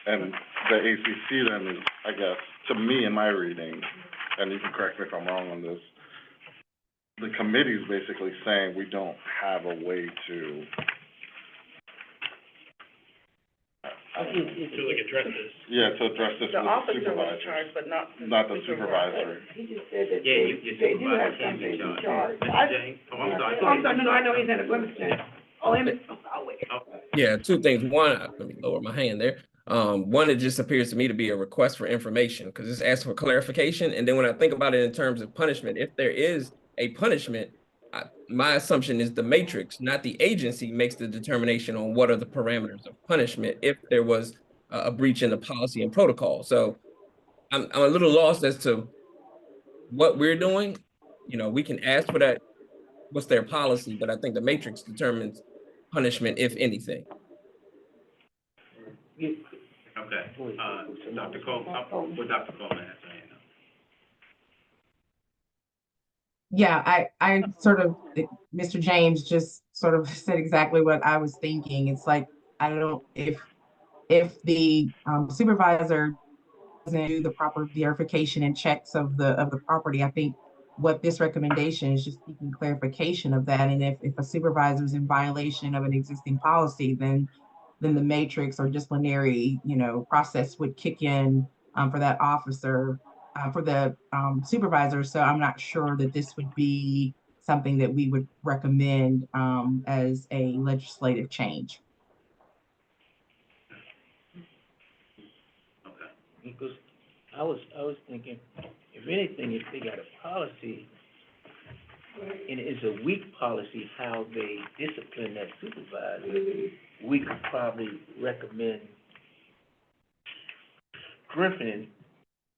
And the ACC then is, I guess, to me in my reading, and you can correct me if I'm wrong on this, the committee's basically saying we don't have a way to, To like address this. to address this with The the officer was supervisors, charged, but not the not the supervisor. He just said that Yeah, they your do supervisor have can be something to charged. charge. Mr. James, I'm sorry. Oh, I'm sorry, no, I know he's had a women's name. Oh, wait. Yeah, 2 things. One, let me lower my hand there. One, it just appears to me to be a request for information, because it's asked for clarification. And then when I think about it in terms of punishment, if there is a punishment, my assumption is the matrix, not the agency, makes the determination on what are the parameters of punishment if there was a breach in the policy and protocol. So I'm a little lost as to what we're doing. You know, we can ask for that, what's their policy, but I think the matrix determines punishment, if anything. You- Okay, wait, Dr. Coleman, what Dr. Coleman has to hand up. Yeah, I sort of, Mr. James just sort of said exactly what I was thinking. It's like, I don't, if the supervisor doesn't do the proper verification and checks of the property, I think what this recommendation is just seeking clarification of that. And if a supervisor is in violation of an existing policy, then the matrix or disciplinary, process would kick in for that officer, for the supervisor. So I'm not sure that this would be something that we would recommend as a legislative change. Okay. Because I was thinking, if anything, if they got a policy, and it's a weak policy, how they discipline that supervisor, we could probably recommend strengthening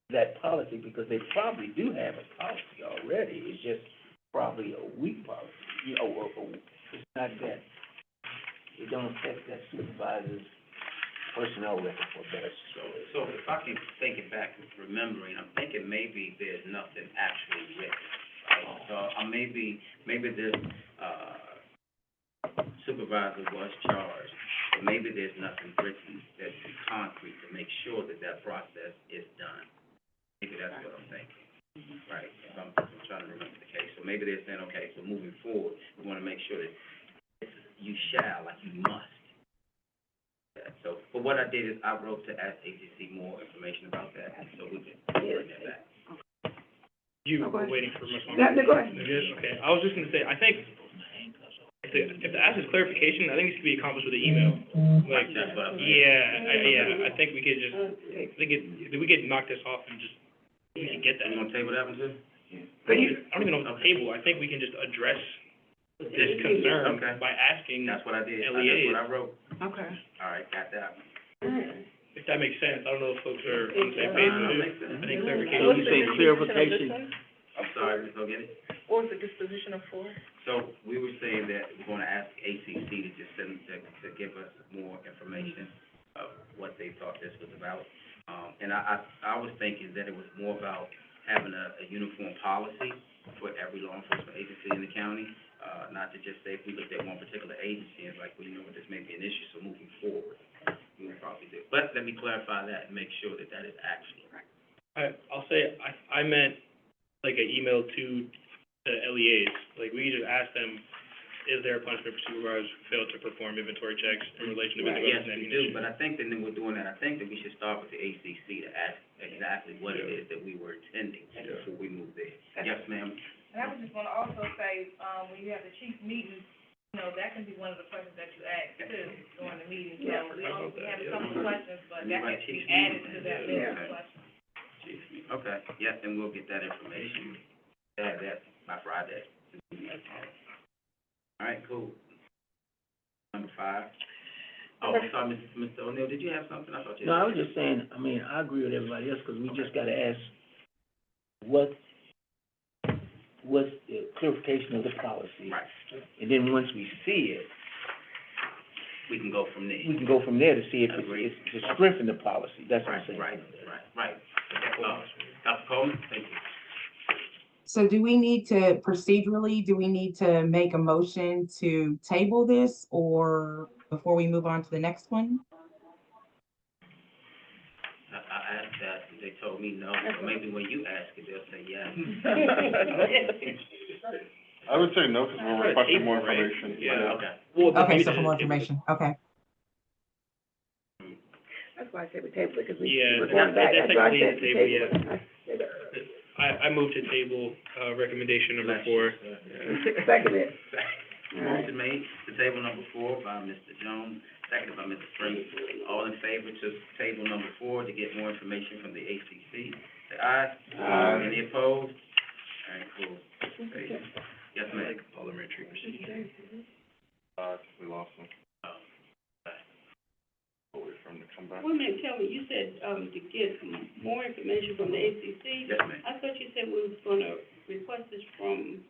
that policy, because they probably do have a policy already. It's just probably a weak policy, it's not that, it don't affect that supervisor's personnel record for better. So if I keep thinking back, remembering, I'm thinking maybe there's nothing actually written, right? So maybe this, supervisor was charged, but maybe there's nothing written that's concrete to make sure that that process is done. Maybe that's what I'm thinking, right? If I'm trying to remember the case. So maybe they're saying, okay, so moving forward, we want to make sure that you shall, like you must. So, but what I did is I wrote to ask ACC more information about that, so we can bring that back. You were waiting for Ms. Yeah, no, go ahead. Okay, I was just gonna say, I think if the ask is clarification, I think this could be accomplished with an email. Like, That's what I'm saying. I think we could just, we could knock this off and just, we can get that. You want to table that one too? I don't even know if it's a table, I think we can just address this concern Okay. by asking That's what I did. That's LEAs. what I wrote. Okay. All right, got that one. If that makes sense. I don't know if folks are on the same page with it. Makes sense. I think clarification. So you say clarification, I'm sorry, Ms. O'Getty? What was the disposition of for? So we were saying that we're going to ask ACC to just send, to give us more information of what they thought this was about. And I was thinking that it was more about having a uniform policy for every law enforcement agency in the county, not to just say if we looked at one particular agency and like, well, you know what, this may be an issue, so moving forward, we would probably do. But let me clarify that and make sure that that is actually right. I'll say, I meant like an email to the LEAs. Like, we could just ask them, is there a punishment for supervisors who fail to perform inventory checks in relation to Right, weapons yes, and we ammunition? do, but I think that when we're doing that, I think that we should start with the ACC to ask exactly what it is that we were intending before we move there. Yes, ma'am? And I was just gonna also say, when you have the chief meeting, that can be one of the questions that you ask too, during the meeting. So we have some questions, but that has to be added to that list of questions. Okay, yes, and we'll get that information, have that by Friday. All right, cool. Number 5. Oh, I'm sorry, Mr. O'Neill, did you have something? I thought you no, had. I was just saying, I agree with everybody else, because we just gotta ask, what's the clarification of the policy? Right, And then once we see it, we can go from there. we can go from there to see if Agreed. it's to strengthen the policy, that's what I'm saying. Right. Dr. Coleman, thank you. So do we need to procedurally, do we need to make a motion to table this or before we move on to the next one? I asked that, they told me no, so maybe when you ask it, they'll say yes. I would say no, because we're requesting more information. Yeah. Okay. Well, then Okay, maybe so for more the- information, okay. That's why I said we table it, because Yeah, we're going back. that's That's why I technically said the table, table yeah. it. I said it earlier. I moved to table, recommendation number 4. Second it. Motion made to table number 4 by Mr. Jones, seconded by Mr. Spring. All in favor to table number 4 to get more information from the ACC, say aye. Aye. Any opposed? All right, cool. Okay. Yes, ma'am. Parliamentary We lost him. Wait for him to come back. Wait a minute, tell me, you said, to get more information from the ACC? Yes, ma'am. I thought you said we was gonna request this from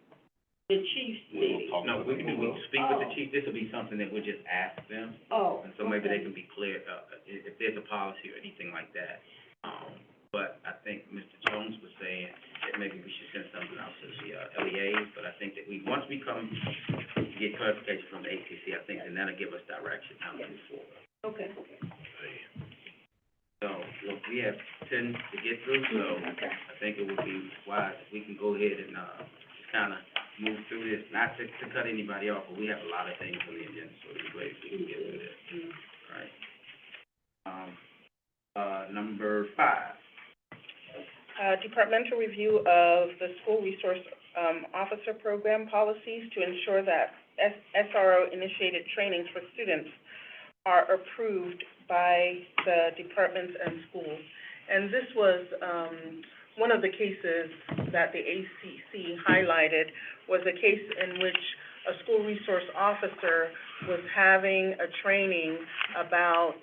the chief's We will meeting. talk No, to we them. can, we'll speak with the Oh. chief, this will be something that we'll just ask them, Oh, and so maybe okay. they can be clear, if there's a policy or anything like that. But I think Mr. Jones was saying that maybe we should send something out to the, LEAs, but I think that once we come to get clarification from the ACC, I think then that'll give us direction how to move forward. Okay. So, look, we have 10 to get through, so I think it would be wise if we can go ahead and, just kinda move through this, not to cut anybody off, but we have a lot of things on the agenda, so it'd be great if we can get through this. Right. Number 5. Departmental review of the school resource, officer program policies to ensure that SRO-initiated trainings for students are approved by the departments and schools. And this was, one of the cases that the ACC highlighted was a case in which a school resource officer was having a training about,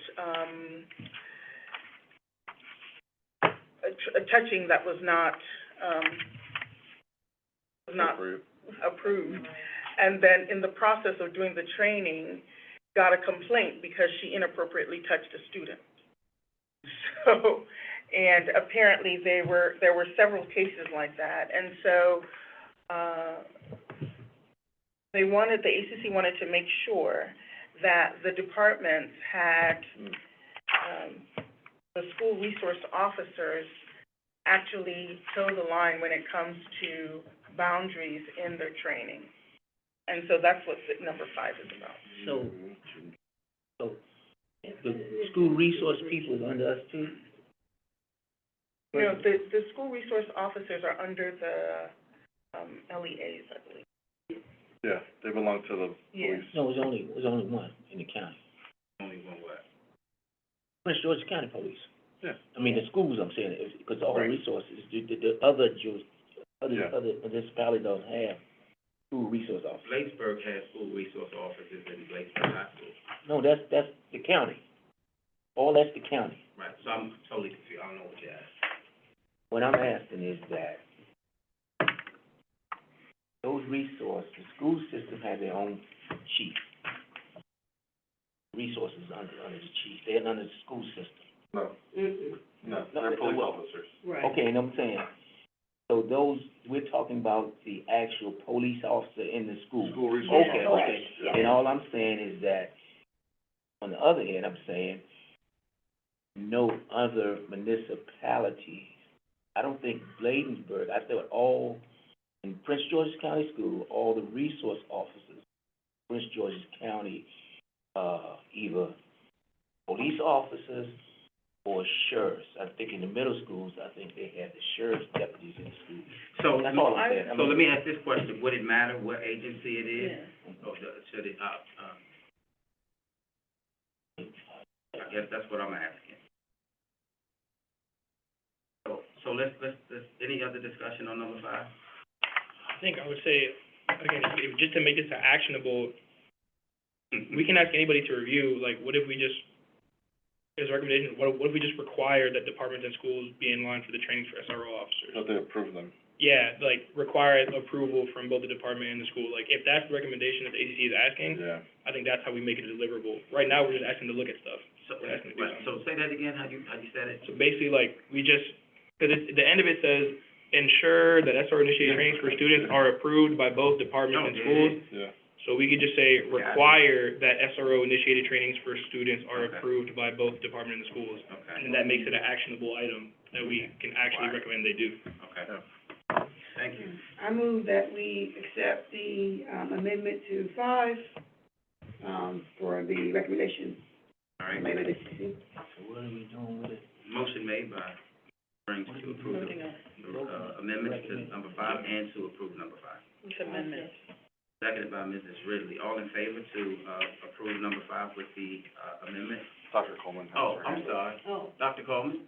a touching that was not approved. And then in the process of doing the training, got a complaint because she inappropriately touched a student. So, and apparently there were several cases like that. And so, the ACC wanted to make sure that the departments had, the school resource officers actually toe the line when it comes to boundaries in their training. And so that's what number 5 is about. So the school resource people is under us too? You know, the school resource officers are under the, LEAs, I believe. Yeah, they belong to the Yeah. police. No, there's only one in the county. Only one what? Prince George County Police. Yeah. I mean, the schools, I'm saying, because all the Right. resources, the other Yeah. other municipalities don't have school resource officers. Bladesburg has school resource officers in Bladesburg High School. No, that's the county. All that's the county. Right, so I'm totally confused, I don't know what you asked. What I'm asking is that those resources, the school system has their own chief. Resources under the chief, they're under the school system. No, Mm-mm. no, No, they're police well, officers. Right. Okay, and I'm saying, so those, we're talking about the actual police officer in the school. School resource Okay, officers. okay. Yeah. And all I'm saying is that, on the other hand, I'm saying, no other municipalities, I don't think Bladensburg, I thought all, in Prince George's County School, all the resource officers, Prince George's County, either police officers or sheriffs. I think in the middle schools, I think they had the sheriff's deputies in the schools. So, That's all I'm saying. I so mean, let me ask this question, would it matter what agency it is? Yeah. Or should it, I guess that's what I'm asking. So let's, any other discussion on number 5? I think I would say, again, just to make this actionable, we can ask anybody to review, like, what if we just, as a recommendation, what if we just require that departments and schools be in line for the training for SRO officers? But they approve them. Yeah, like, require approval from both the department and the school. Like, if that's the recommendation that the ACC is asking, Yeah. I think that's how we make it deliverable. Right now, we're just asking to look at stuff. So, We're asking to do right, something. so say that again, how you said it? So basically, like, we just, because the end of it says, ensure that SRO-initiated trainings for students are approved by both departments and schools. Yeah. So we could just say, require that SRO-initiated trainings for students are Okay. approved by both department and schools. Okay, And that makes it an actionable item that we can actually Right. recommend they do. okay. Thank you. I move that we accept the, amendment to 5, for the recommendation All right, made by the ACC. so what are we doing with it? motion made by Springs to approve the, amendments to number 5 and to approve number 5. It's amendment. Seconded by Mrs. Ridley. All in favor to, approve number 5 with the, amendment? Dr. Coleman has Oh, her I'm hand up. sorry. Oh. Dr. Coleman?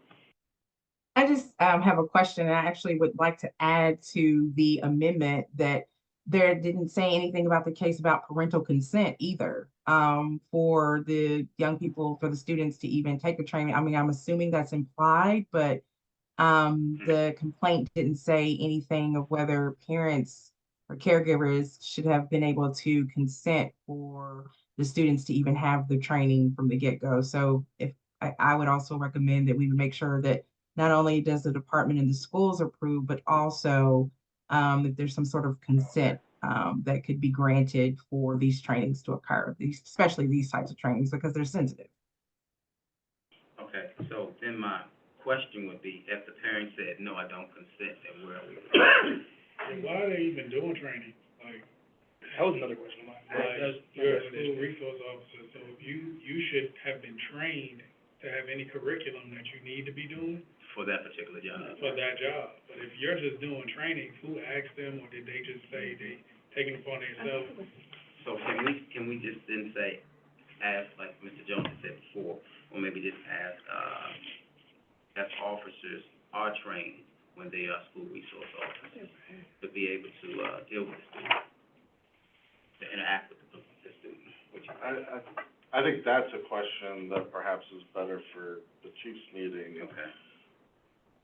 I just have a question, and I actually would like to add to the amendment that there didn't say anything about the case about parental consent either, for the young people, for the students to even take the training. I mean, I'm assuming that's implied, but the complaint didn't say anything of whether parents or caregivers should have been able to consent for the students to even have the training from the get-go. So if I would also recommend that we would make sure that not only does the department and the schools approve, but also that there's some sort of consent that could be granted for these trainings to occur, especially these types of trainings, because they're sensitive. Okay, so then my question would be, if the parent said, no, I don't consent, then where are we? And why are they even doing training? Like, That was another question of mine. you're a school resource officer, so you should have been trained to have any curriculum that you need to be doing For that particular job? for that job. But if you're just doing training, who asked them, or did they just say they taking it upon themselves? So can we just then say, ask, like Mr. Jones had said before, or maybe just ask, if officers are trained when they are school resource officers, to be able to, deal with the student, to interact with the student, which I think that's a question that perhaps is better for the chief's meeting, okay.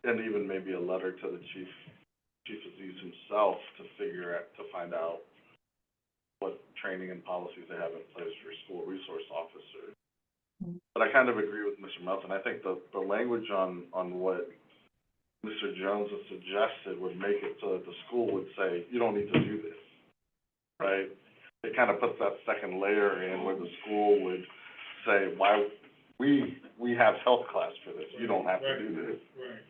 and even maybe a letter to the Chief Aziz himself to find out what training and policies they have in place for school resource officers. But I kind of agree with Mr. Melton. I think the language on what Mr. Jones has suggested would make it so that the school would say, you don't need to do this, right? It kind of puts that second layer in where the school would say, why, we have health class for this, you don't have to do this. Right.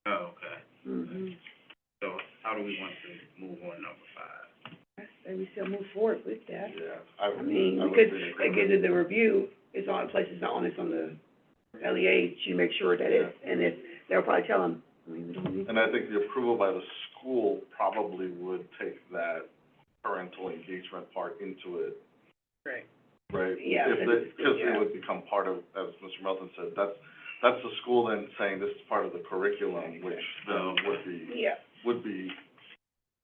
Oh, okay. Mm-hmm. So how do we want to move on number 5? And we still move forward with that. Yeah, I mean, would because, be in again, agreement. the review is on places, not on, it's on the LEA to make sure that it's, and if, they'll probably tell them, I mean, we don't need. And I think the approval by the school probably would take that parental engagement part into it. Right. Right? Yeah, Because yeah. it would become part of, as Mr. Melton said, that's the school then saying this is part of the curriculum, which then Yeah. would be,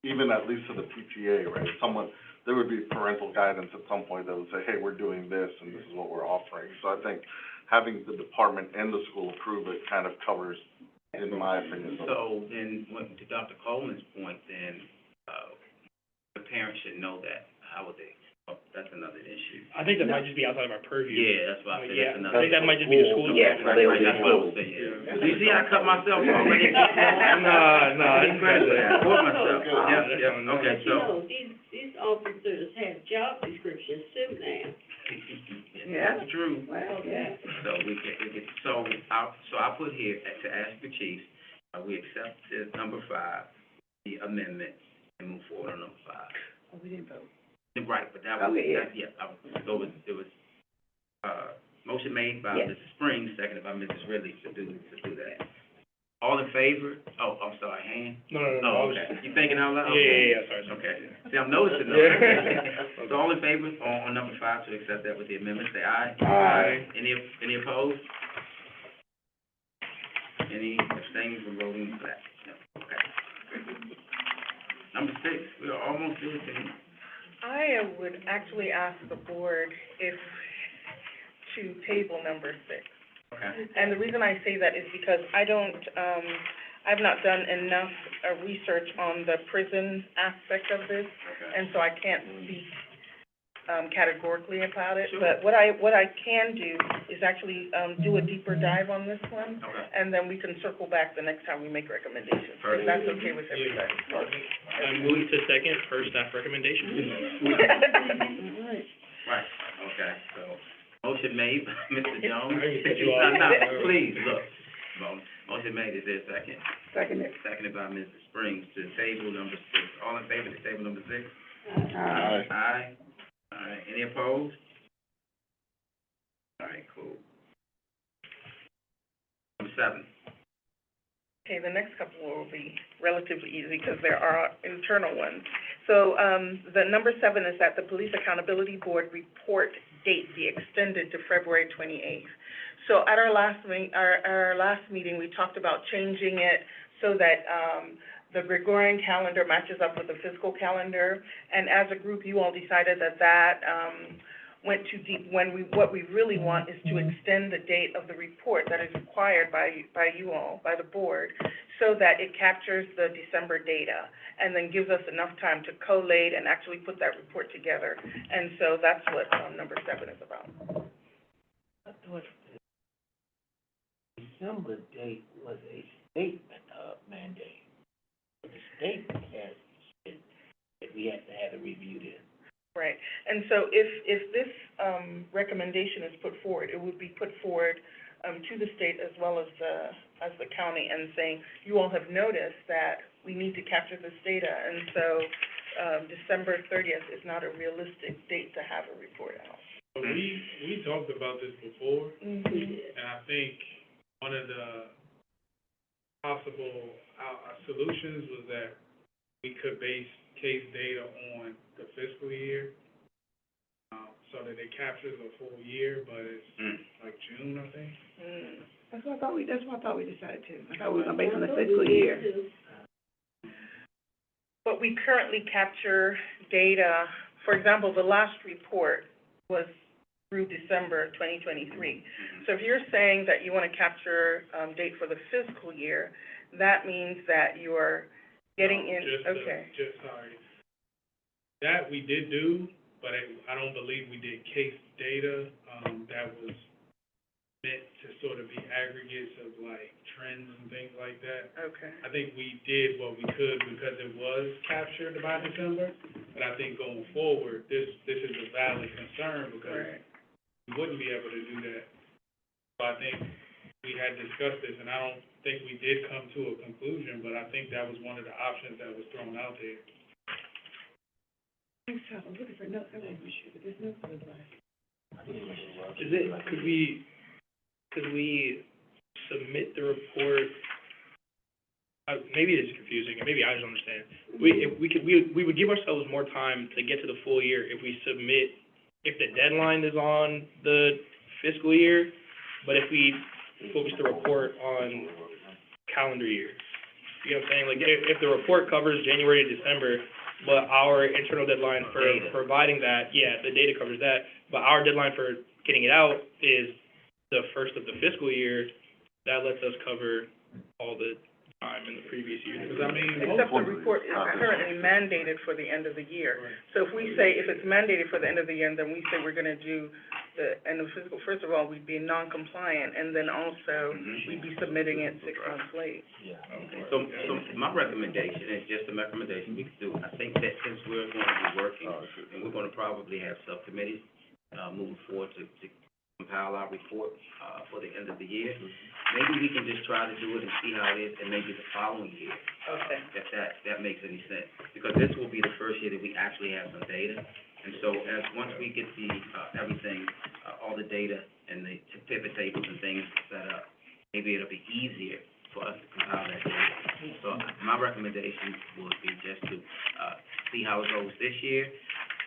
even at least to the PTA, right? There would be parental guidance at some point that would say, hey, we're doing this and this is what we're offering. So I think having the department and the school approve it kind of covers, in my opinion. So then, to Dr. Coleman's point, then, the parents should know that. How would they? Oh, that's another issue. I think that might just be outside of our purview. Yeah, that's why I said Yeah, that's I another. think that might just be the school. Yeah, Right, that's what I was saying, yeah. You see, I cut myself already. No, I didn't credit for that. I caught myself. Yeah, okay, But so. you know, these officers have job descriptions too now. Yeah. That's true. Well, yeah. So I put here, to ask the chief, we accept number 5, the amendment, and move forward on number 5. Oh, we didn't vote. Right, but that was, Okay, yeah. it was, motion made by Yes. Mrs. Springs, seconded by Mrs. Ridley to do that. All in favor? Oh, I'm sorry, hand? No, Oh, okay. You thinking out loud? Yeah, sorry. Okay. See, I'm noticing though. Yeah. So all in favor on number 5 to accept that with the amendment, say aye. Aye. Any opposed? Any abstaining from voting for that? No, okay. Number 6, we are almost there, Tim. I would actually ask the board to table number 6. Okay. And the reason I say that is because I've not done enough research on the prison aspect of this, and so I can't speak categorically about it. Sure. But what I can do is actually do a deeper dive on this one, Okay. and then we can circle back the next time we make recommendations, if Perfect. that's okay with everybody. I move to second per staff recommendation. Right, okay, so, motion made by Mr. Jones. I cut you off. No, please, look, motion made, is there a second? Seconded. Seconded by Mrs. Springs to table number 6. All in favor to table number 6? Aye. Aye. All right, any opposed? All right, cool. Number 7. Okay, the next couple will be relatively easy because there are internal ones. So, the number 7 is that the Police Accountability Board report date be extended to February 28th. So at our last meeting, we talked about changing it so that, the Gregorian calendar matches up with the fiscal calendar, and as a group, you all decided that went too deep, what we really want is to extend the date of the report that is required by you all, by the board, so that it captures the December data, and then gives us enough time to collate and actually put that report together. And so that's what, number 7 is about. I thought the December date was a state, mandate. The state has said that we have to have it reviewed in. Right, and so if this, recommendation is put forward, it would be put forward, to the state as well as the county, and saying, you all have noticed that we need to capture this data, and so, December 30th is not a realistic date to have a report out. But we talked about this before, Mm-hmm. and I think one of the possible solutions was that we could base case data on the fiscal year, so that it captures a full year, but it's like June, I think. That's what I thought we decided to. I thought we were gonna base on the fiscal year. But we currently capture data, for example, the last report was through December 2023. So if you're saying that you want to capture, date for the fiscal year, that means that you're getting in, okay. Sorry. That we did do, but I don't believe we did case data, that was meant to sort of be aggregates of like trends and things like that. Okay. I think we did what we could because it was captured by December, but I think going forward, this is a valid concern because we wouldn't be able to do that. So I think we had discussed this, and I don't think we did come to a conclusion, but I think that was one of the options that was thrown out there. I'm looking for notes, I think we should, but this notes is like. Could we submit the report, maybe it's confusing, and maybe I just don't understand. We would give ourselves more time to get to the full year if we submit, if the deadline is on the fiscal year, but if we focus the report on calendar year. You know what I'm saying? Like, if the report covers January to December, but our internal deadline for providing that, the data covers that, but our deadline for getting it out is the first of the fiscal year, that lets us cover all the time in the previous year. Because I mean, Except the report is currently mandated for the end of the year. So if we say, if it's mandated for the end of the year, and then we say we're gonna do the end of fiscal, first of all, we'd be non-compliant, and then also, we'd be submitting it 6 months late. Yeah. Okay, so my recommendation, is just a recommendation we could do, I think that since we're going to be working, and we're gonna probably have subcommittees, moving forward to compile our report, for the end of the year, maybe we can just try to do it and see how it is, and maybe the following year. Okay. If that makes any sense, because this will be the first year that we actually have some data, and so once we get the, everything, all the data and the pivot tables and things set up, maybe it'll be easier for us to compile that data. So my recommendation would be just to, see how it goes this year,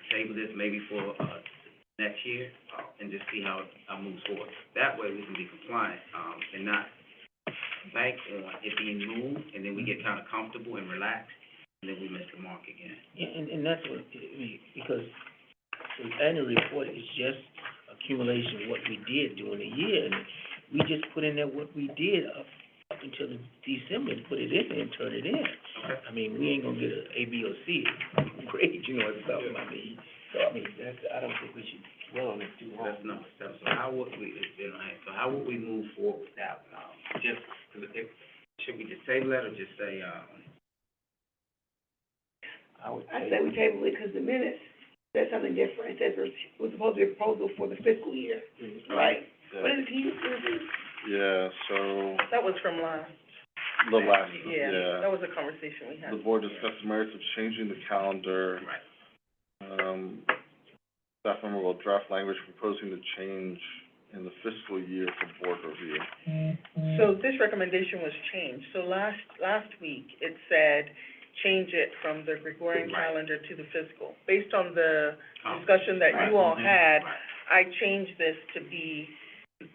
table this maybe for, next year, and just see how it moves forward. That way we can be compliant, and not bank on it being moved, and then we get kind of comfortable and relaxed, and then we miss the mark again. Yeah, and that's what, because the annual report is just accumulation of what we did during the year, and we just put in there what we did up until December, and put it in and turn it in. Okay. I mean, we ain't gonna get a A, B, or C grade, you know what I'm talking about, So, I mean, I don't think we should dwell on it too long. That's number 7. So how would we move forward with that? Should we just table that, or just say, I say we table it, because the minutes says something different. It says we're supposed to be a proposal for the fiscal year, right? What is it, can you repeat? Yeah, so, That was from last. the last, That was a conversation we had. The board discussed the merits of changing the calendar. right? Staff member will draft language proposing the change in the fiscal year for board review. So this recommendation was changed. So last week, it said, change it from the Gregorian calendar to the fiscal. Based on the discussion that you all had, I changed this to be,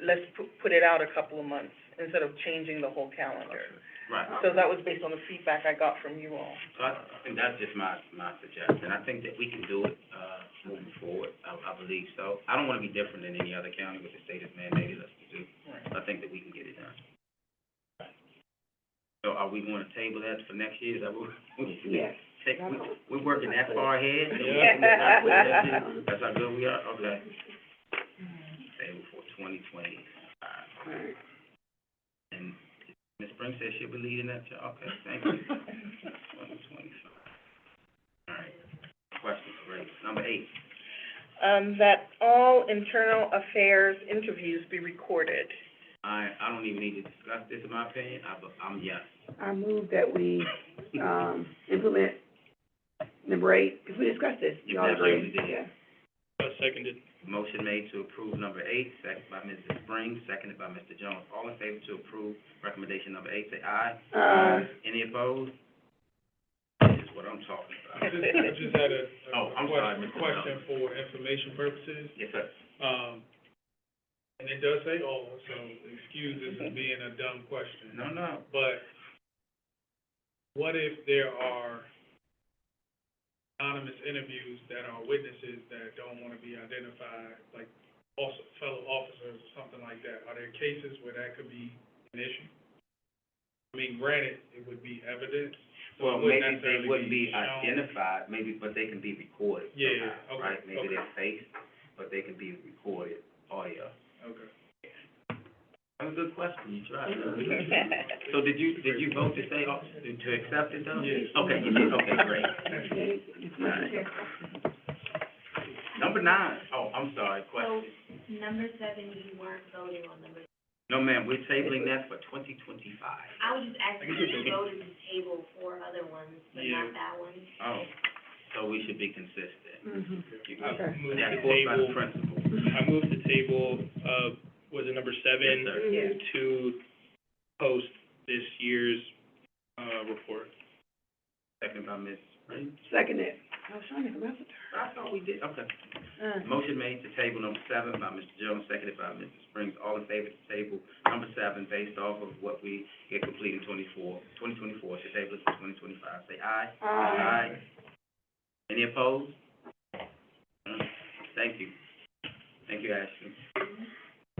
let's put it out a couple of months, instead of changing the whole calendar. Right. So that was based on the feedback I got from you all. So I think that's just my suggestion. I think that we can do it, moving forward. I believe so. I don't wanna be different than any other county what the state has mandated us to do. I think that we can get it done. So are we gonna table that for next year? Is that what Yes. we're working that far ahead? Yeah. That's how good we are? Okay. Table for 2025. Alright. And Ms. Spring says she'll be leading that, okay, thank you. 2025. All right. Questions, great. Number 8. That all internal affairs interviews be recorded. I don't even need to discuss this, in my opinion. I'm yes. I move that we, implement number 8, because we discussed this. You Y'all agree? absolutely did. Yeah. Seconded. Motion made to approve number 8, second by Mrs. Springs, seconded by Mr. Jones. All in favor to approve recommendation number 8, say aye. Any opposed? This is what I'm talking about. I just had a I'm sorry, Mr. question for information purposes. Yes, sir. And it does say all, so excuse this as being a dumb question. No. But what if there are anonymous interviews that are witnesses that don't want to be identified, like also fellow officers or something like that? Are there cases where that could be an issue? I mean, granted, it would be evidence. So Well, it maybe necessarily they wouldn't be shown. identified, but they can be recorded Yeah, somehow, okay, right? Maybe okay. their face, but they can be recorded audio. Okay. That was a good question, you tried. So did you vote to say, to accept it though? Yes. Okay, you did, okay, great. Okay. Number 9. Oh, I'm sorry, question. Number 7, you weren't voting on number. No, ma'am, we're tabling that for 2025. I was just asking if you voted to table 4 other ones, but not that one. Oh, so we should be consistent. Mhm. I moved That's to forced by the table, principal. I moved to table, was it number 7? Yes, sir. Yeah. To post this year's, report. Second by Ms. Springs. Second it. I was trying to come out with I thought we did, okay. her. Motion made to table number 7 by Mr. Jones, seconded by Mr. Springs. All in favor to table number 7 based off of what we get complete in 2024, to table it to 2025. Say aye. Aye. Any opposed? Thank you. Thank you, Ashley.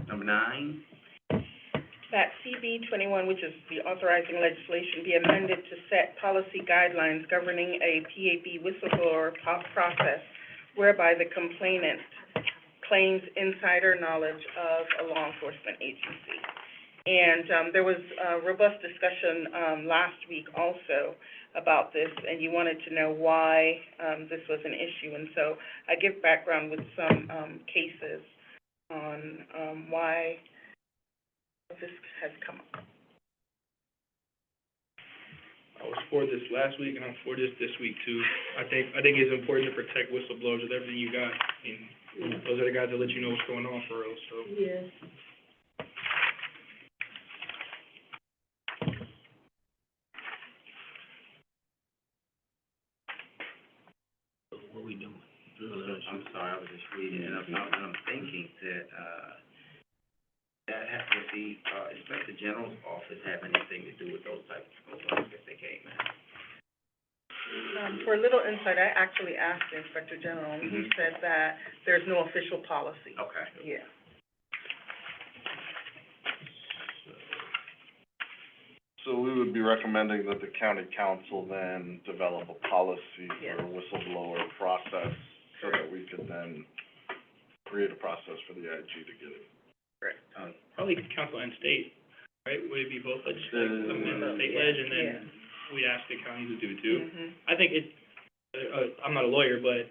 Number 9. That CB 21, which is the authorizing legislation, be amended to set policy guidelines governing a PAB whistleblower process whereby the complainant claims insider knowledge of a law enforcement agency. And there was a robust discussion last week also about this, and you wanted to know why this was an issue. And so I give background with some cases on why this has come up. I was for this last week, and I'm for this week too. I think it's important to protect whistleblowers with everything you got. I mean, those are the guys that let you know what's going on for real, so. Yes. What we doing? I'm sorry, I was just reading, and I'm thinking that, that has to see, Inspector General's office have anything to do with those types of complaints if they came in? For a little insight, I actually asked the Inspector General, and he said that there's no official policy. Okay. Yeah. So we would be recommending that the county council then develop a policy Yes. for a whistleblower process, so that we could then create a process for the IG to get it. Probably council and state, right? Would it be both legislative, state ledge, and then we'd ask the county to do it too? Mhm. I think it, I'm not a lawyer, but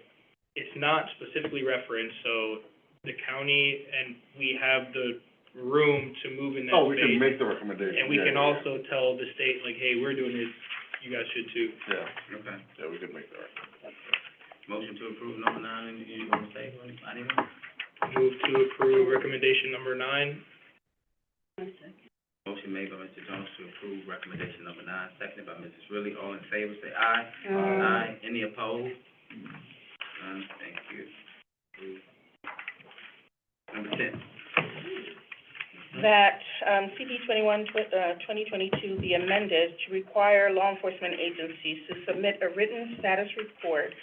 it's not specifically referenced, so the county and we have the room to move in that space. Oh, we can make the recommendation. And we Yeah, can yeah, also tell the state, like, hey, we're doing this, you guys should too. Yeah, Okay. yeah, we could make that recommendation. Motion to approve number 9, and you want to say, anyone? Move to approve recommendation number 9. Motion made by Mr. Jones to approve recommendation number 9, seconded by Mrs. Riley. All in favor, say aye. Aye. Any opposed? None, thank you. Approved. Number 10. that, CP 2022 be amended to require law enforcement agencies to submit a written status report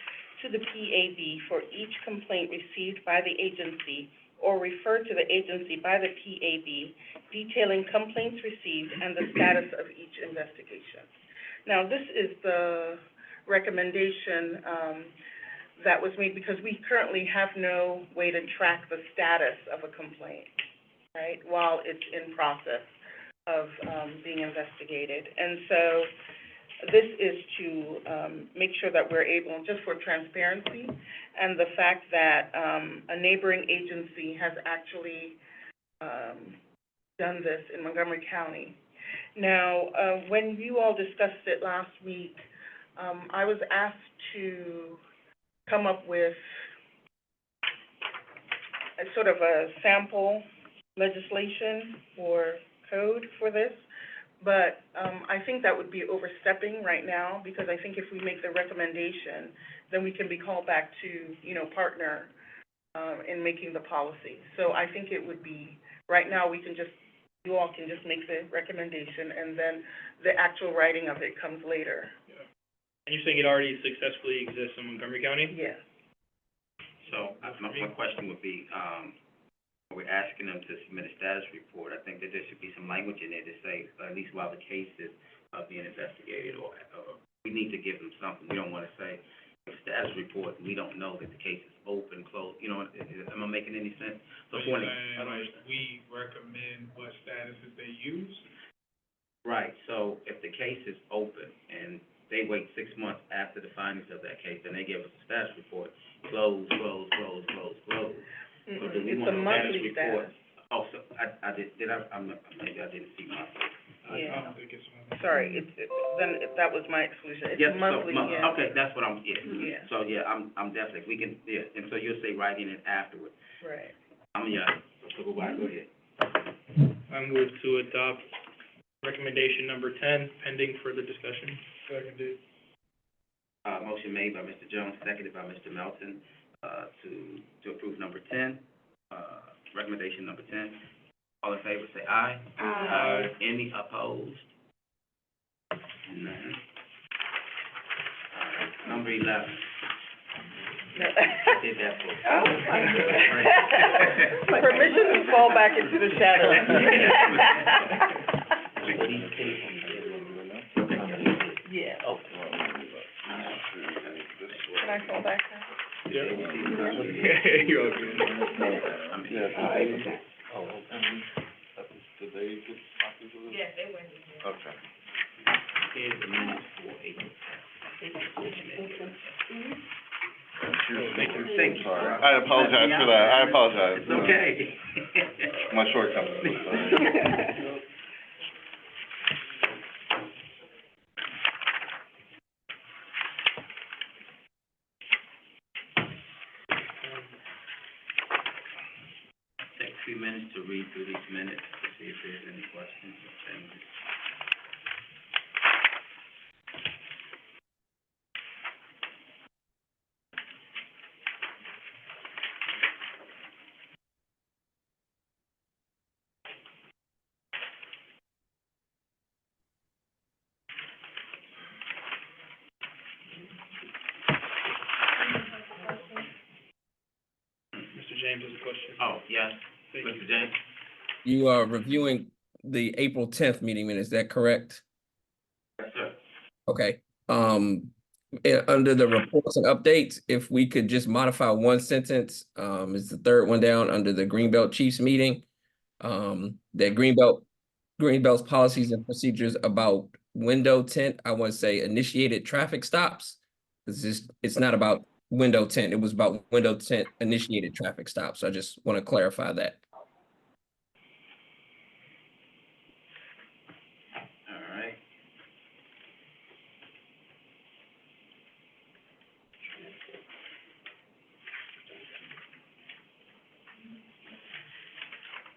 to the PAB for each complaint received by the agency or referred to the agency by the PAB, detailing complaints received and the status of each investigation. Now, this is the recommendation, that was made because we currently have no way to track the status of a complaint, right, while it's in process of, being investigated. And so this is to, make sure that we're able, just for transparency, and the fact that, a neighboring agency has actually, done this in Montgomery County. Now, when you all discussed it last week, I was asked to come up with a sort of a sample legislation or code for this, but I think that would be overstepping right now, because I think if we make the recommendation, then we can be called back to, partner in making the policy. So I think it would be, right now, you all can just make the recommendation, and then the actual writing of it comes later. And you're saying it already successfully exists in Montgomery County? Yes. So, my question would be, we're asking them to submit a status report. I think that there should be some language in there to say, at least while the case is, being investigated, or we need to give them something. We don't wanna say, a status report, we don't know that the case is open, closed, am I making any sense? So, So you're saying, like, we recommend what statuses they use? right, so if the case is open and they wait 6 months after the findings of that case, then they give us a status report, close. So do we It's want a a status monthly report? status. Oh, so maybe I didn't see my. I Yeah. don't think it's one. Sorry, that was my exclusion. It's Yes, monthly, yeah. okay, that's what I'm, Yeah. So, I'm definitely, we can, and so you'll say writing it afterwards. Right. Supervisor, go ahead. I move to adopt recommendation number 10, pending further discussion. Seconded. Motion made by Mr. Jones, seconded by Mr. Melton, to approve number 10, recommendation number 10. All in favor, say aye. Aye. Any opposed? None. All right, number 11. I did that for. Permission to fall back into the shadows. Yeah. Oh. Can I fall back now? Yeah. You're okay. Did they get copies of this? Yes, they went. Okay. Here's the minutes for April. Make a mistake. Sorry, I apologize for that, I apologize. It's okay. My shortcomings. Take a few minutes to read through these minutes to see if there's any questions or changes. Mr. James has a question. Oh, yes, Thank you. Mr. James? You are reviewing the April 10th meeting minutes, is that correct? Yes, sir. Okay, under the reports and updates, if we could just modify one sentence, it's the third one down under the Greenbelt Chiefs meeting. That Greenbelt's policies and procedures about window tint, I want to say initiated traffic stops. It's not about window tint, it was about window tint initiated traffic stops. So I just want to clarify that. All right.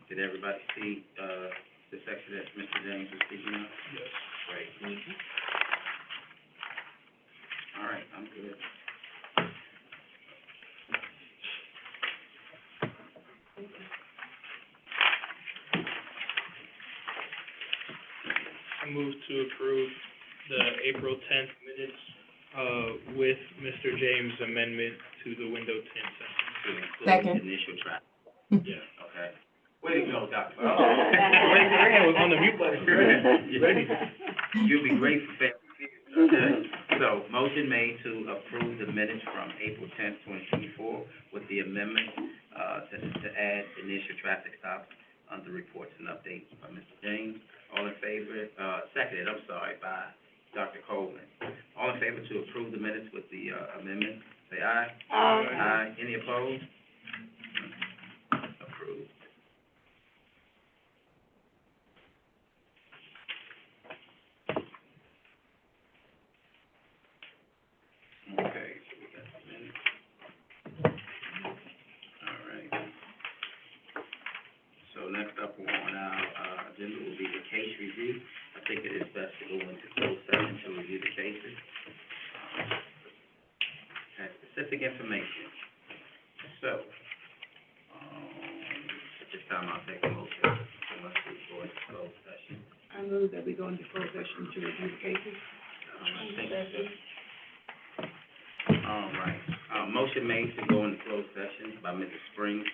Did everybody see, the section that Mr. James was speaking of? Yes. Great. All right, I'm good. I move to approve the April 10th minutes, with Mr. James' amendment to the window tint section. To include Second. initial traffic. Yeah. Okay. Way to go, Dr. Oh, raise your hand, was on the mute button. Ready. You'll be great for family feud, okay? So, motion made to approve the minutes from April 10th, 2024, with the amendment, to add initial traffic stops under reports and updates by Mr. James. All in favor, seconded, I'm sorry, by Dr. Coleman. All in favor to approve the minutes with the, amendment, say aye. Aye. Any opposed? Approved. Okay, so we got the minutes. All right. So next up on our, agenda will be the case review. I think it is best to go into closed session to review the cases. Has specific information. So, at this time, I'll take a motion unless we go into closed session. I move that we go into closed session to review the cases. All right, motion made to go into closed session by Mrs. Springs,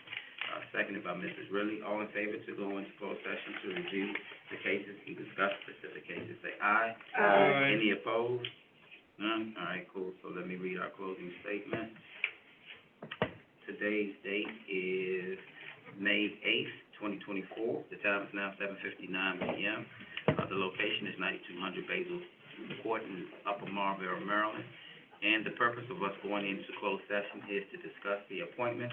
seconded by Mrs. Riley. All in favor to go into closed session to review the cases and discuss specific cases, say aye. Aye. Any opposed? None? All right, cool. So let me read our closing statement. Today's date is May 8th, 2024. The time is now 7:59 p.m. The location is 9200 Basil Court in Upper Marlboro, Maryland. And the purpose of us going into closed session is to discuss the appointment,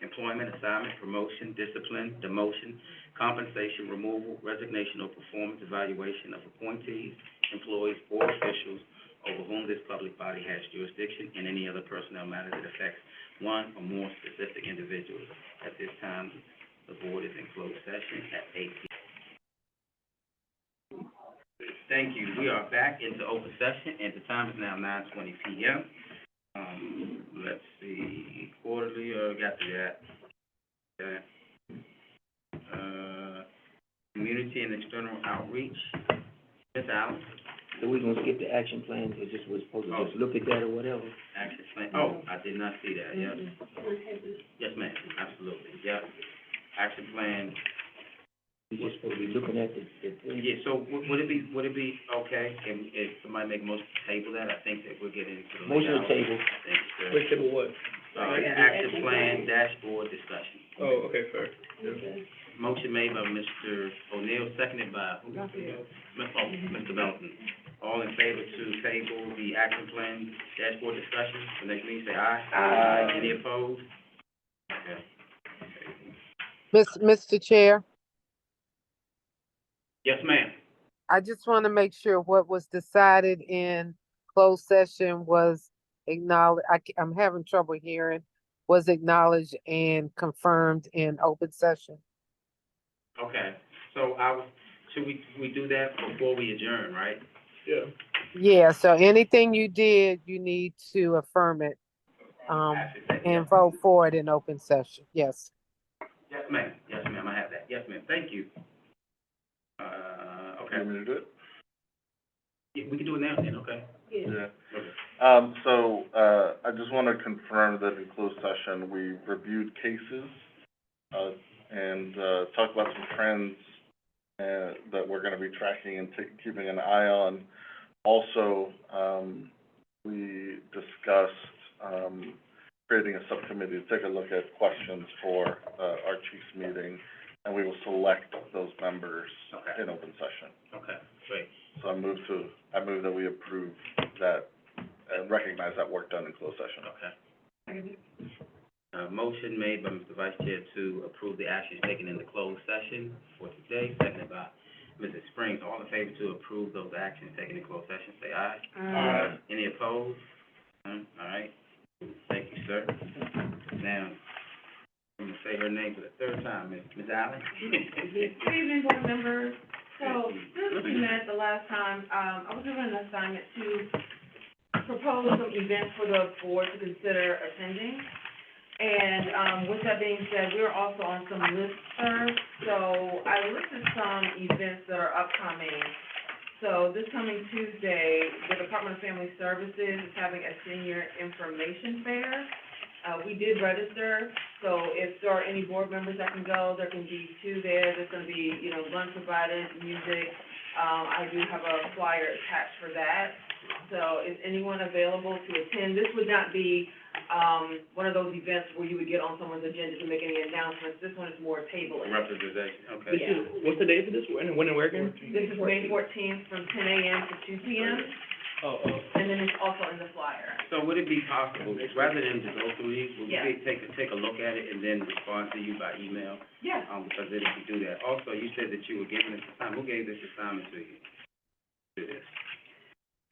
employment, assignment, promotion, discipline, demotion, compensation, removal, resignation, or performance evaluation of appointees, employees, or officials over whom this public body has jurisdiction, and any other personnel matter that affects one or more specific individuals. At this time, the board is in closed session at 8 p.m. Thank you. We are back into open session, and the time is now 9:20 p.m. Let's see, quarterly, got to that. Okay. Community and external outreach. Ms. Allen? So we're gonna skip the action plans, or just, we're supposed to just look at that or whatever? Action plan, oh, I did not see that, yes. Yes, ma'am, absolutely, yep. Action plan, We're just supposed to be looking at the thing. yeah, so would it be okay, if somebody make a motion to table that? I think that we're getting into the. Motion to table. Thank you, sir. Wait, table what? Action plan dashboard discussion. Oh, okay, fair. Motion made by Mr. O'Neill, seconded by, Mr. Melton. All in favor to table the action plan dashboard discussion, the next meeting, say aye. Aye. Any opposed? Okay. Mr. Chair, Yes, ma'am. I just want to make sure what was decided in closed session was acknowledged. I'm having trouble hearing. Was acknowledged and confirmed in open session. Okay, so should we do that before we adjourn, right? Yeah. Yeah, so anything you did, you need to affirm it, and vote for it in open session. Yes. Yes, ma'am, I have that. Yes, ma'am, thank you. Okay. You want me to do it? Yeah, we can do it now then, okay? Yeah. Okay. So, I just want to confirm that in closed session, we reviewed cases, and, talked about some trends, that we're going to be tracking and keeping an eye on. Also, we discussed, creating a subcommittee to take a look at questions for, our chief's meeting, and we will select those members Okay. in open session. Okay, great. So I move that we approve that and recognize that work done in closed session. Okay. Motion made by Mr. Vice Chair to approve the actions taken in the closed session for today, seconded by Mrs. Springs. All in favor to approve those actions taken in closed session, say aye. Aye. Any opposed? None? All right. Thank you, sir. Now, I'm gonna say her name for the third time, Ms. Allen. Good evening, board members. So, just we met the last time, I was given an assignment to propose some events for the board to consider attending. And, with that being said, we're also on some listservs, so I listed some events that are upcoming. So this coming Tuesday, the Department of Family Services is having a senior information fair. We did register, so if there are any board members that can go, there can be 2 there. There's gonna be, you know, lunch provided, music. I do have a flyer attached for that. So is anyone available to attend? This would not be, one of those events where you would get on someone's agenda to make any announcements. This one is more tabling. Representation, okay. This is, what's the date for this? When and where again? This is May 14th from 10 a.m. to 2 p.m. Oh. And then it's also in the flyer. So would it be possible, rather than to go through these, would Yeah. we take a look at it and then respond to you by email? Yeah. Because then if you do that, also, you said that you were giving this assignment, who gave this assignment to you? Do this?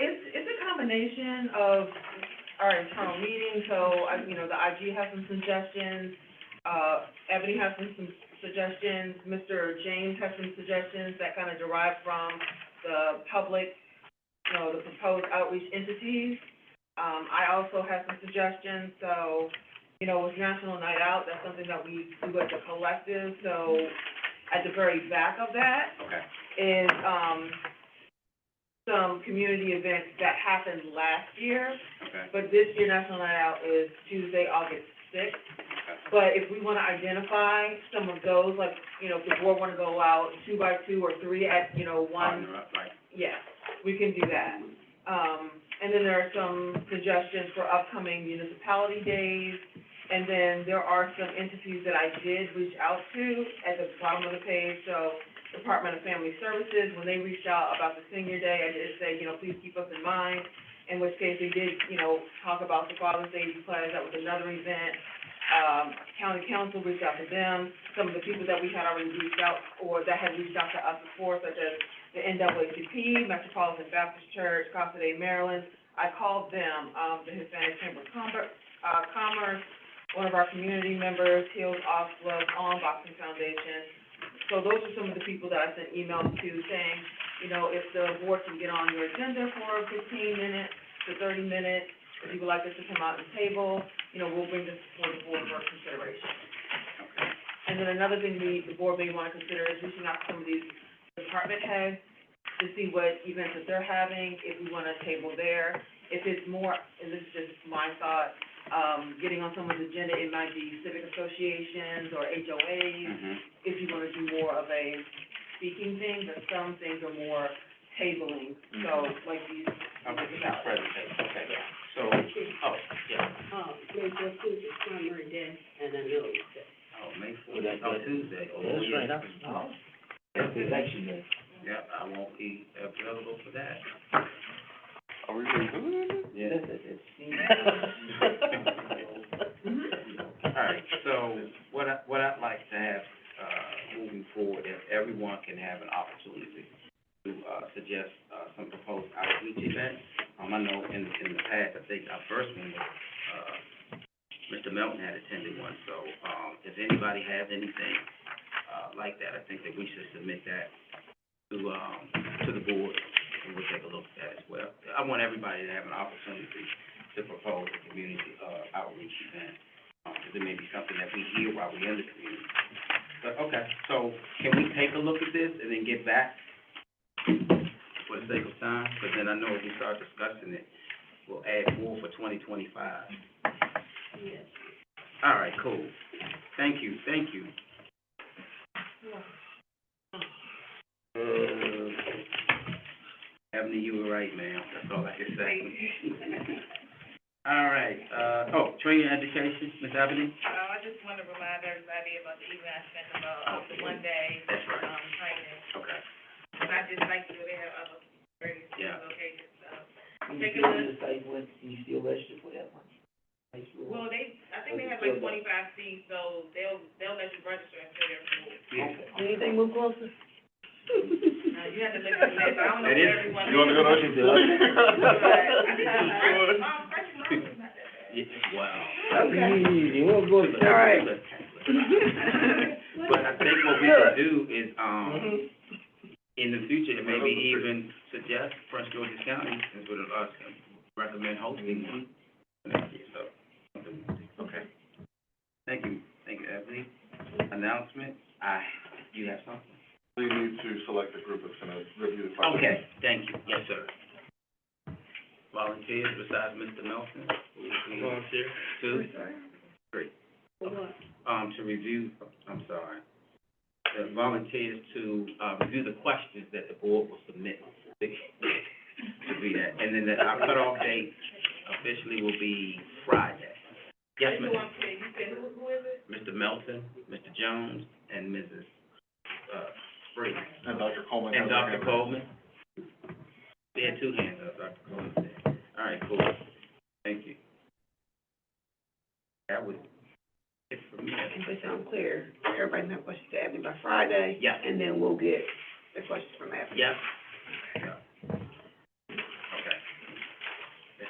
It's a combination of our internal meeting, so, you know, the IG has some suggestions, Ebony has some suggestions, Mr. James has some suggestions that kind of derive from the public, you know, the proposed outreach entities. I also have some suggestions, so, you know, with National Night Out, that's something that we do as a collective, so at the very back of that Okay. is, some community events that happened last year, Okay. but this year National Night Out is Tuesday, August 6th. But if we wanna identify some of those, like, you know, if the board wanna go out 2 by 2 or 3 at, you know, one, Partner up, right. yeah, we can do that. And then there are some suggestions for upcoming municipality days, and then there are some entities that I did reach out to at the bottom of the page, so Department of Family Services, when they reached out about the senior day, I did say, you know, please keep us in mind, in which case they did, you know, talk about the Father's Day pledge, that was another event. County Council reached out to them, some of the people that we had already reached out, or that had reached out to us before, such as the NAACP, Metropolitan Baptist Church, Casa de Maryland. I called them, the Hispanic Chamber of Commerce, one of our community members, Hills Oslo, Boxing Foundation. So those are some of the people that I sent emails to saying, you know, if the board can get on your agenda for 15 minutes to 30 minutes, if you would like us to come out and table, you know, we'll bring this before the board for consideration. And then another thing the board may want to consider is reaching out to some of these department heads to see what events that they're having, if we want to table there. If it's more, and this is just my thought, getting on someone's agenda, it might be civic associations or HOAs, if you want to do more of a speaking thing, but some things are more tabling, so like these. Presentation, okay. Yeah. So, yeah. May 14th is primary day, and I know that. May 14th, Tuesday. That's right, that's the election day. Yeah, I won't be available for that. Are we really doing it? Yeah. All right, so what I'd like to have, moving forward, if everyone can have an opportunity to, suggest, some proposed outreach events. I know in the past, I think our first one was, Mr. Melton had attended one, so, if anybody has anything, like that, I think that we should submit that to the board, and we'll take a look at that as well. I want everybody to have an opportunity to propose a community, outreach event, because it may be something that we hear while we're in the community. But, okay, so can we take a look at this and then get back for the sake of time? Because then I know if we start discussing it, we'll add more for 2025. Yes. All right, cool. Thank you. Ebony, you were right, ma'am. That's all I can say. All right, training and education, Ms. Ebony? I just want to remind everybody about the evening I spent about the one day, That's right. training. Okay. I just like to, they have other various Yeah. locations, so. Can Take a you still look. decide when, can you still register for that one? High school? Well, I think they have like 25 seats, so they'll let you register until they're full. Yeah. Anything move closer? You have to look at the list, I don't know That where is- everyone is. You wanna go to Ocean But I think, City? Fresh Mountain is not that bad. Yeah, wow. Okay. You won't go. All right. But I think what we can do is, in the future, it maybe even suggest Prince George's County, since we're, recommend hosting one next year, so. Okay. Thank you, Ebony. Announcement, you have something? We need to to select the group that's gonna review the questions. Okay, thank you, yes, sir. Volunteers besides Mr. Melton? Volunteer. Two? Three. For what? To review, I'm sorry. Volunteers to, review the questions that the board will submit to be that. And then our cutoff date officially will be Friday. Yes, ma'am. Who is it? Mr. Melton, Mr. Jones, and Mrs. Spriggs. And Dr. Coleman. And has her Dr. hand up. Coleman. They had two hands up, Dr. Coleman said. All right, cool. Thank you. That was it for me. And so it sounds clear, everybody have questions to Abby by Friday. Yeah. And then we'll get the questions from Abby. Yeah. Yeah. Okay.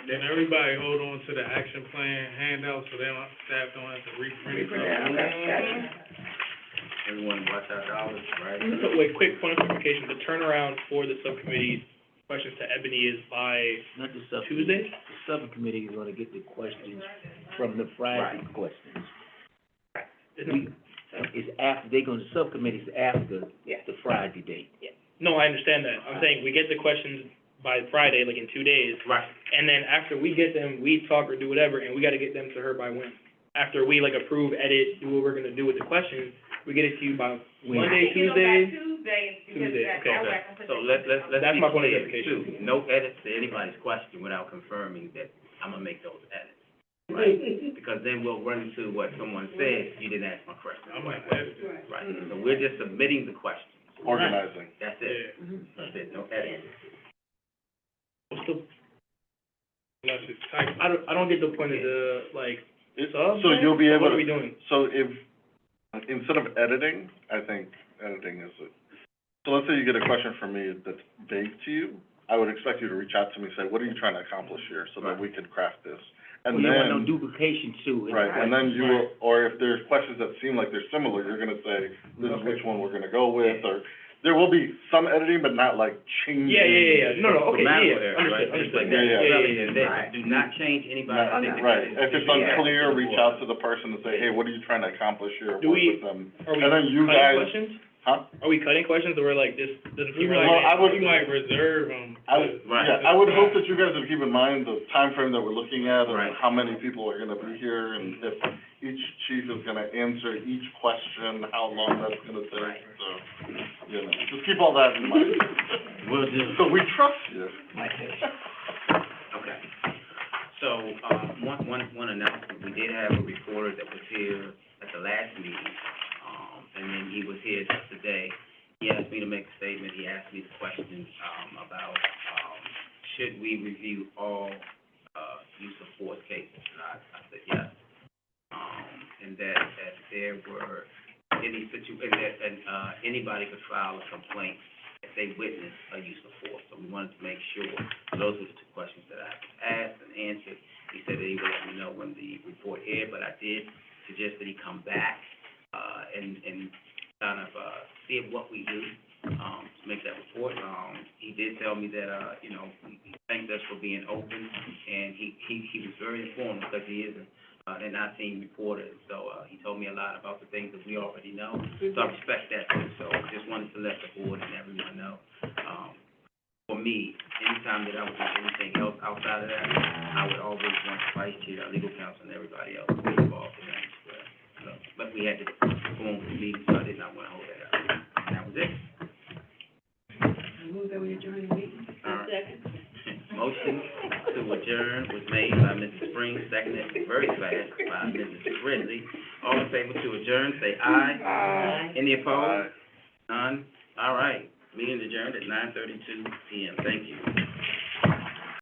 Then everybody hold on to the action plan handout, so staff don't have to reprint it. Reprint it out, okay, gotcha. Everyone watch our dollars, right? So wait, quick point of clarification, the turnaround for the subcommittee's questions to Ebony is by Not the subcommittee. Tuesday? The subcommittee is gonna get the questions from the Friday questions. We, it's after, the subcommittee's after Yeah. the Friday date. No, I understand that. I'm saying we get the questions by Friday, like in 2 days. Right. And then after we get them, we talk or do whatever, and we gotta get them to her by when? After we like approve, edit, do what we're gonna do with the questions, we get it to you by Monday, Tuesday? Tuesday, okay. So let's That's be my point of clear, clarification. too. No edits to anybody's question without confirming that I'm gonna make those edits. Right? Because then we'll run into what someone said, you didn't ask my question. I'm like, that. Right, so we're just submitting the questions. Organizing. That's it. Yeah. That's it, no edits. What's the, Unless it's typed. I don't get the point of the, like, sub? So you'll be able What to. are we doing? So if, instead of editing, I think editing is so let's say you get a question from me that's vague to you, I would expect you to reach out to me and say, what are you trying to accomplish here, so that we can craft this. And You want no then, duplication too. in the right, and then you questions. will, or if there's questions that seem like they're similar, you're gonna say, this is which one we're gonna go with, or, there will be some editing, but not like changing. Yeah. No, okay, Grammatical yeah, errors, right? understood. Things like Yeah, that. yeah. Rather than that, Right. do not change anybody's Not- signature. Right, if it's Yeah. unclear, reach out to the person and say, hey, what are you trying to accomplish here, Do work we- with them. Are we And then you cutting guys, questions? huh? Are we cutting questions, or we're like, this doesn't seem Well, right? I would- We might reserve them. Right. I would hope that you guys would keep in mind the time frame that we're looking at, Right. and how many people are gonna be here, and if each chief is gonna answer each question, how long that's gonna take, Right. so, you know, just keep all that in mind. Will do. So we trust you. Okay. So, one announcement, we did have a reporter that was here at the last meeting, and then he was here today. He asked me to make a statement, he asked me the question, about, should we review all, use of force cases? And I said yes. And that there were any anybody could file a complaint if they witness a use of force. So we wanted to make sure, those were the two questions that I asked and answered. He said that he would let me know when the report aired, but I did suggest that he come back, and kind of, see what we do, to make that report. He did tell me that, he thanked us for being open, and he was very informed because he is an I-team reporter. So, he told me a lot about the things that we already know. So I respect that too. So just wanted to let the board and everyone know. For me, anytime that I would do anything else outside of that, I would always want the vice chair, our legal counsel, and everybody else to be involved in that as well. So, but we had to go on with the meeting, so I did not want to hold that up. And that was it. I move that we adjourn the meeting. All right. Second. Motion to adjourn was made by Mrs. Springs, seconded very fast by Mrs. Ridley. All in favor to adjourn, say aye. Aye. Any opposed? None? All right. Meeting adjourned at 9:32 PM. Thank you.